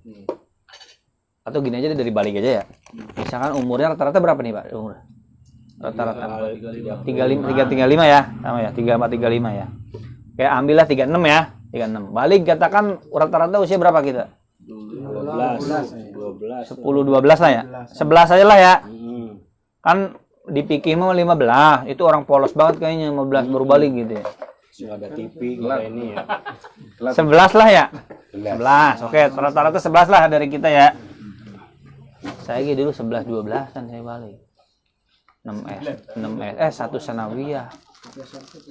Atau gini aja dari balik aja ya. Misalkan umurnya rata-rata berapa nih Pak? Umur rata-rata 35 ya. Sama ya, 34 35 ya. Kayak ambillah 36 ya. 36. Balik katakan rata-rata usia berapa kita? 12. 10 12 lah ya. 11 aja lah ya. Kan di fikih mah 15. Itu orang polos banget kayaknya 15 baru balik gitu ya. Ada TV ini ya. 11 lah ya. 11. Oke, rata-rata 11 lah dari kita ya. Saya dulu 11 12-an saya balik. 6S 1 sanawiyah.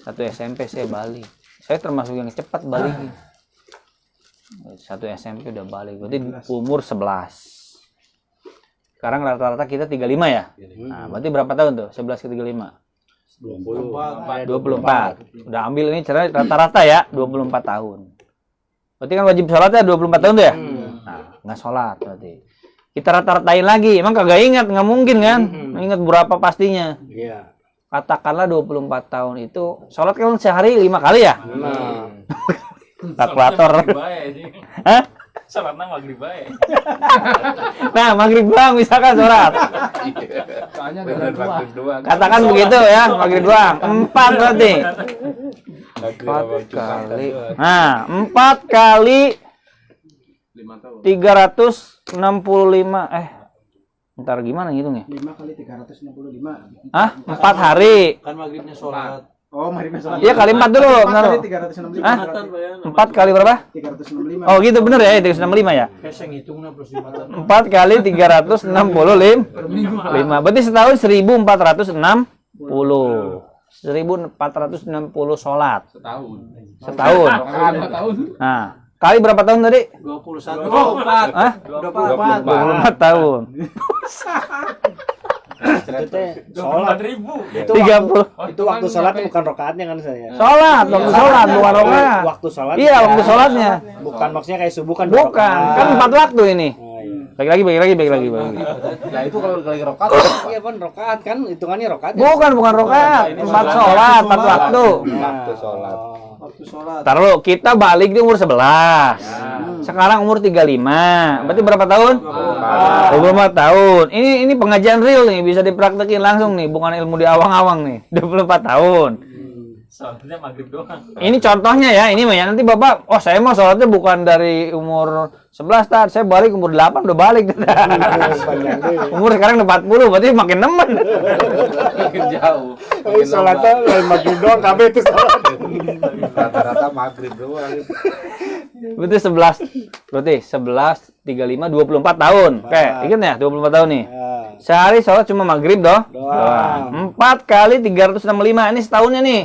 1 SMP saya balik. Saya termasuk yang cepat baliknya. 1 SMP udah balik. Berarti umur 11. Sekarang rata-rata kita 35 ya. Nah, berarti berapa tahun tuh? 11 ke 35. 24. Udah ambil ini cara rata-rata ya, 24 tahun. Berarti kan wajib sholatnya 24 tahun tuh ya? Nah, nggak sholat berarti. Kita rata-ratain lagi, emang kagak ingat, nggak mungkin kan? Ingat berapa pastinya? Iya. Katakanlah 24 tahun itu sholat kan sehari 5 kali ya? Kalkulator. Hah? Sholatnya maghrib bae. Nah, maghrib doang misalkan sholat. Soalnya Bener maghrib doang. Katakan begitu ya, maghrib doang. 4 berarti. 4 kali. Nah, 4 kali 5 tahun. 365. Ntar gimana ngitungnya? 5 kali 365. Hah? 4 hari. Kan maghribnya sholat. Oh, maghribnya sholat. Iya kali 4 dulu, 4 benar. kali 365. Hah? berarti. 4 kali berapa? 365. Oh, gitu bener ya, 365 ya. 4 kali 365. Berarti setahun 1460. 1460 sholat. Setahun. Nah, kali berapa tahun tadi? 21. Hah? 24 tahun. Sholat 30. itu waktu sholat bukan rokaatnya kan saya. Sholat, waktu sholat, bukan rokaat. Waktu sholat. Iya, waktu sholatnya. Bukan maksudnya kayak subuh kan. Bukan, kan 4 waktu ini. Oh, iya. Bagi lagi. Nah itu kalau lagi rokat. Iya kan rokaat kan hitungannya rokaat. Bukan rokaat. 4 sholat, 4 waktu. Waktu sholat. Waktu sholat. Taruh kita balik di umur 11. Sekarang umur 35. Berarti berapa tahun? 24 tahun. Ini pengajian real nih, bisa dipraktekin langsung nih, bukan ilmu di awang-awang nih. 24 tahun. Soalnya maghrib doang. Ini contohnya ya, ini ya nanti Bapak, oh saya mau sholatnya bukan dari umur 11 tat, saya balik umur 8 udah balik. Umur sekarang udah 40, berarti makin nemen. Makin jauh. Sholatnya lain maghrib doang, KB itu sholat. Rata-rata maghrib doang. Berarti 11, 35, 24 tahun. Oke, ingat ya, 24 tahun nih. Sehari sholat cuma maghrib doang. 4 kali 365, ini setahunnya nih.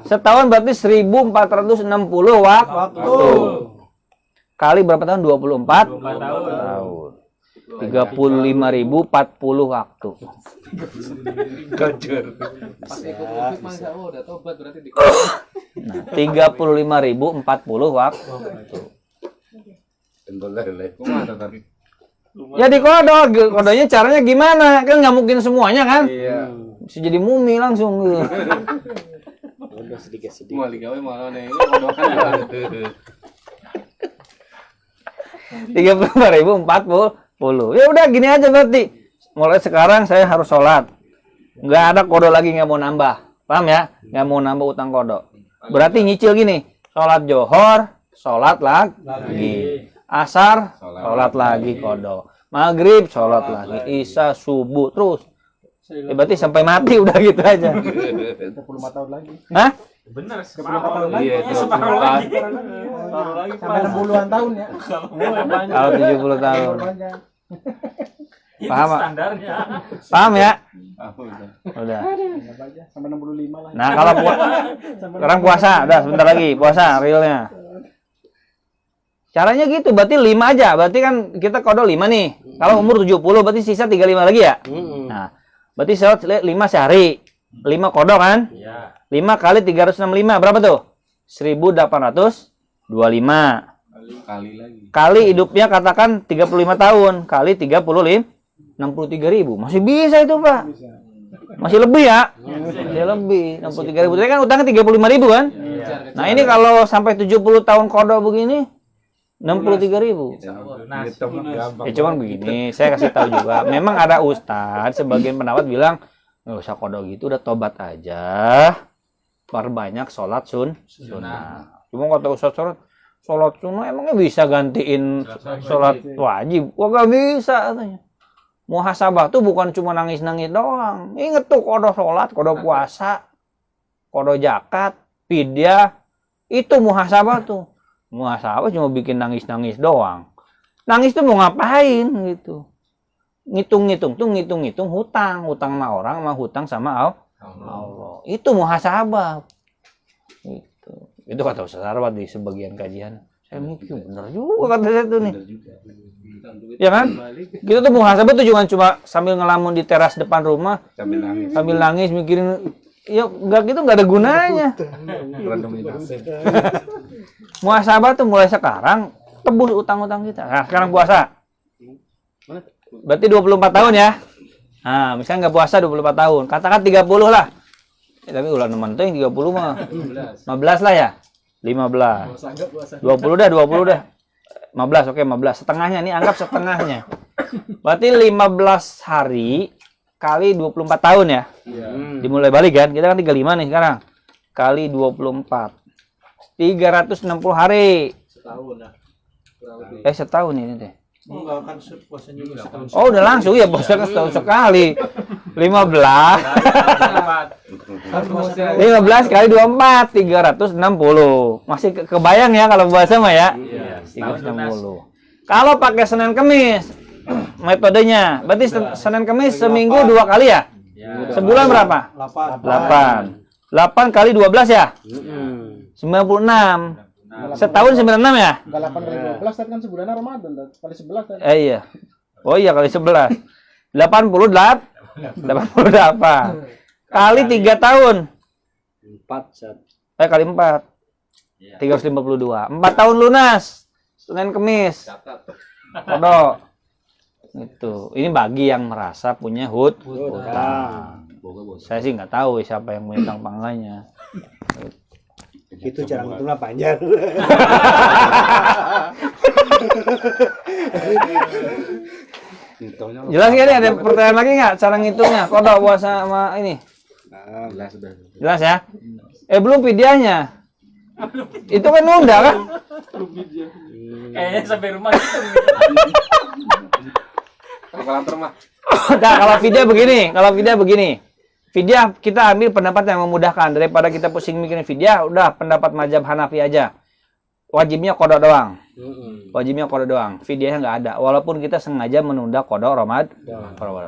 Setahun berarti 1460 waktu. Kali berapa tahun? 24 tahun. 35.040 waktu. Pas ikut Covid masa udah tobat berarti di Nah, 35.040 waktu. Ya di kodonya caranya gimana? Kan nggak mungkin semuanya kan? Iya. Bisa jadi mumi langsung. Udah sedikit-sedikit. Mau digawe malah nih kodokan. 35.040. Ya udah gini aja berarti. Mulai sekarang saya harus sholat. Nggak ada kodo lagi, nggak mau nambah. Paham ya? Nggak mau nambah utang kodo. Berarti nyicil gini. Sholat johor, sholat lagi. Asar, sholat lagi kodo. Maghrib, sholat lagi. Isya, subuh, terus. Ya, berarti sampai mati udah gitu aja. 25 tahun lagi. Hah? Bener, 25 tahun lagi. Iya, separuh lagi. Sampai 60-an tahun ya. Kalau 70 tahun. Panjang. Paham, Pak? Standarnya. Paham ya? Udah. Anggap aja sampai 65 lah. Nah, kalau sekarang puasa, udah sebentar lagi puasa realnya. Caranya gitu, berarti 5 aja. Berarti kan kita kodo 5 nih. Kalau umur 70 berarti sisa 35 lagi ya? Nah, berarti sholat 5 sehari. 5 kodo kan? Iya. 5 kali 365 berapa tuh? 1825. Kali lagi. Kali hidupnya katakan 35 tahun kali 63.000. Masih bisa itu, Pak. Masih lebih ya? Masih lebih. 63.000. Tadi kan utangnya 35.000 kan? Nah, ini kalau sampai 70 tahun kodo begini 63.000. Ya cuman begini, saya kasih tahu juga. Memang ada ustadz, sebagian pendapat bilang nggak usah kodo gitu, udah tobat aja. Perbanyak sholat sunnah. Cuma kata ustadz sholat sunnah emangnya bisa gantiin sholat wajib? Wah nggak bisa katanya. Muhasabah tuh bukan cuma nangis-nangis doang. Ingat tuh kodo sholat, kodo puasa, kodo zakat, fidyah. Itu muhasabah tuh. Muhasabah cuma bikin nangis-nangis doang. Nangis tuh mau ngapain gitu. Ngitung-ngitung hutang sama orang, sama hutang sama Allah. Itu muhasabah. Itu kata Ustaz Arwad di sebagian kajian. Saya mikir benar juga kata saya tuh nih. Ya kan? Kita tuh muhasabah tuh jangan cuma sambil ngelamun di teras depan rumah sambil nangis mikirin. Ya enggak gitu, enggak ada gunanya. Muhasabah tuh mulai sekarang tebus utang-utang kita. Nah, sekarang puasa. Berarti 24 tahun ya. Nah, misalnya nggak puasa 24 tahun. Katakan 30 lah. Tapi ulah nemen tuh yang 30 mah. 15 lah ya. 15. 20 dah. 15, oke 15. Setengahnya nih, anggap setengahnya. Berarti 15 hari kali 24 tahun ya. Dimulai balik kan. Kita kan 35 nih sekarang. Kali 24. 360 hari. Setahun lah. Setahun ini deh. Oh, enggak akan puasa juga setahun. Oh, udah langsung ya, bosnya kan setahun sekali. 15. 15 kali 24, 360. Masih kebayang ya kalau puasa mah ya? Iya. 360. Kalau pakai Senin Kemis metodenya, berarti Senin Kemis seminggu 2 kali ya? Sebulan berapa? 8 kali 12 ya? 96. Setahun 96 ya? Enggak 8 kali 12 tadi kan sebulan Ramadan kali 11 tadi. Iya. Oh iya kali 11. 88. Kali 3 tahun. 4 Kali 4. 352. 4 tahun lunas. Senin Kemis. Kodo. Itu. Ini bagi yang merasa punya hutang. Saya sih nggak tahu siapa yang punya hutang pangganya. Itu cara ngitungnya panjang. Jelas nggak nih? Ada pertanyaan lagi nggak? Cara ngitungnya? Kodok puasa sama ini? Jelas ya? Belum fidyahnya. Itu kan nunda kan? Kayaknya sampai rumah gitu. Kalkulator mah. Nah, kalau fidyah begini. Fidyah kita ambil pendapat yang memudahkan daripada kita pusing mikirin fidyah, udah pendapat mazhab Hanafi aja. Wajibnya kodok doang. Fidyahnya nggak ada. Walaupun kita sengaja menunda kodok Ramadan.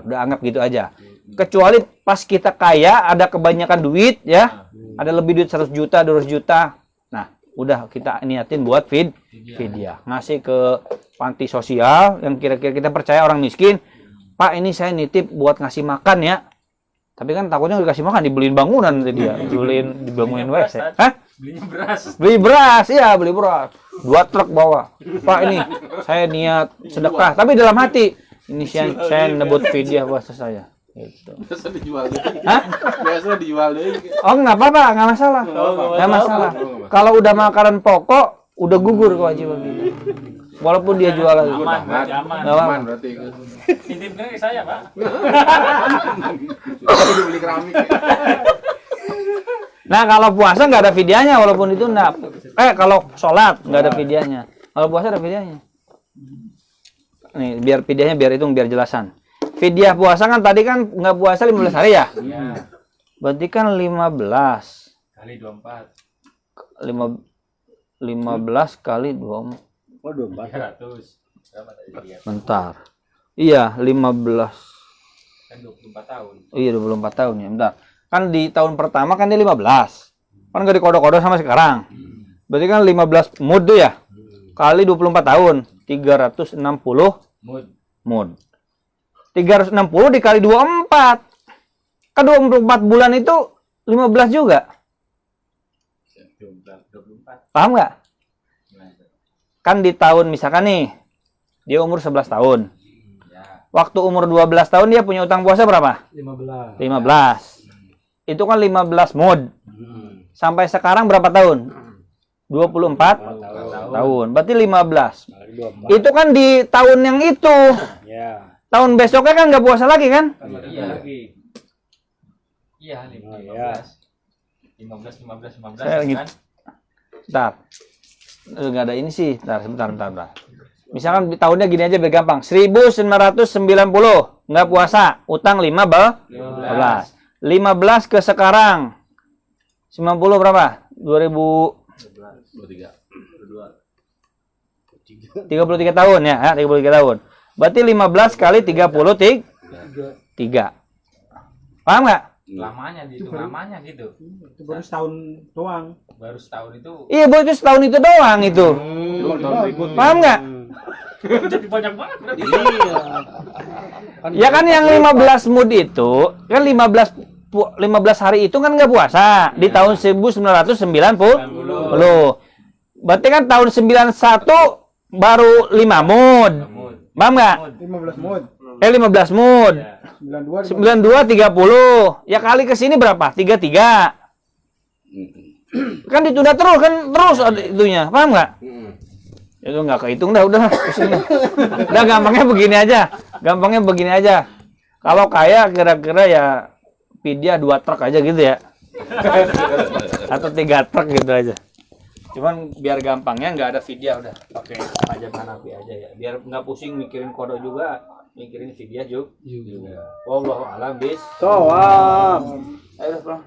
Udah anggap gitu aja. Kecuali pas kita kaya, ada kebanyakan duit ya. Ada lebih duit 100 juta, 200 juta. Nah, udah kita niatin buat fidyah. Ngasih ke panti sosial yang kira-kira kita percaya orang miskin. Pak, ini saya nitip buat ngasih makan ya. Tapi kan takutnya dikasih makan, dibeliin bangunan nanti dia. Dibangunin WC. Hah? Beli beras, iya beli beras. 2 truk bawa. Pak, ini saya niat sedekah. Tapi dalam hati, ini saya nebut fidyah puasa saya. Gitu. Biasa dijual deh. Hah? Biasa dijual deh. Oh, nggak apa-apa, nggak masalah. Nggak masalah. Kalau udah makanan pokok, udah gugur kewajiban kita. Walaupun dia jual lagi. Aman berarti. Titipnya ke saya, Pak. Beli keramik. Nah, kalau puasa nggak ada fidyahnya, walaupun itu enggak. Kalau sholat nggak ada fidyahnya. Kalau puasa ada fidyahnya. Nih, biar fidyahnya biar jelasan. Fidyah puasa kan tadi kan nggak puasa 15 hari ya? Iya. Berarti kan 15 Kali 24. 15 kali 24. Oh, 24. 300. Berapa tadi dia? Bentar. Iya, 15. Kan 24 tahun. Iya, 24 tahun ya. Bentar. Kan di tahun pertama kan dia 15. Kan nggak dikodok-kodok sama sekarang. Berarti kan 15 mud tuh ya? Kali 24 tahun. 360 mud. 360 dikali 24. Kan 24 bulan itu 15 juga. 24. Paham nggak? Kan di tahun misalkan nih, dia umur 11 tahun. Waktu umur 12 tahun dia punya utang puasa berapa? 15. 15. Itu kan 15 mud. Sampai sekarang berapa tahun? 24 tahun. Berarti 15. Itu kan di tahun yang itu. Ya. Tahun besoknya kan nggak puasa lagi kan? Iya. Iya, 15. 15 Saya kan? Bentar. Nggak ada ini sih. Bentar. Misalkan di tahunnya gini aja biar gampang. 1990 nggak puasa, utang 15. 15 ke sekarang. 90 berapa? 33 tahun ya, 33 tahun. Berarti 15 kali 33. Paham nggak? Lamanya dihitung lamanya gitu. Itu baru setahun doang. Baru setahun itu. Iya, baru setahun itu doang itu. Paham nggak? Jadi banyak banget berarti. Ya kan yang 15 mud itu, kan 15 hari itu kan nggak puasa di tahun 1990. Berarti kan tahun 91 baru 5 mud. Paham nggak? 15 mud. 15 mud. 92 92 30. Ya kali ke sini berapa? 33. Kan ditunda terus itunya. Paham nggak? Itu nggak kehitung udah pusing dah. Udah gampangnya begini aja. Kalau kaya kira-kira ya fidyah 2 truk aja gitu ya. Atau 3 truk gitu aja. Cuman biar gampangnya nggak ada fidyah, udah pakai pajak Hanafi aja ya. Biar nggak pusing mikirin kodok juga, mikirin fidyah juga. Wallahu a'lam bis. Shawab. Ayo udah pulang.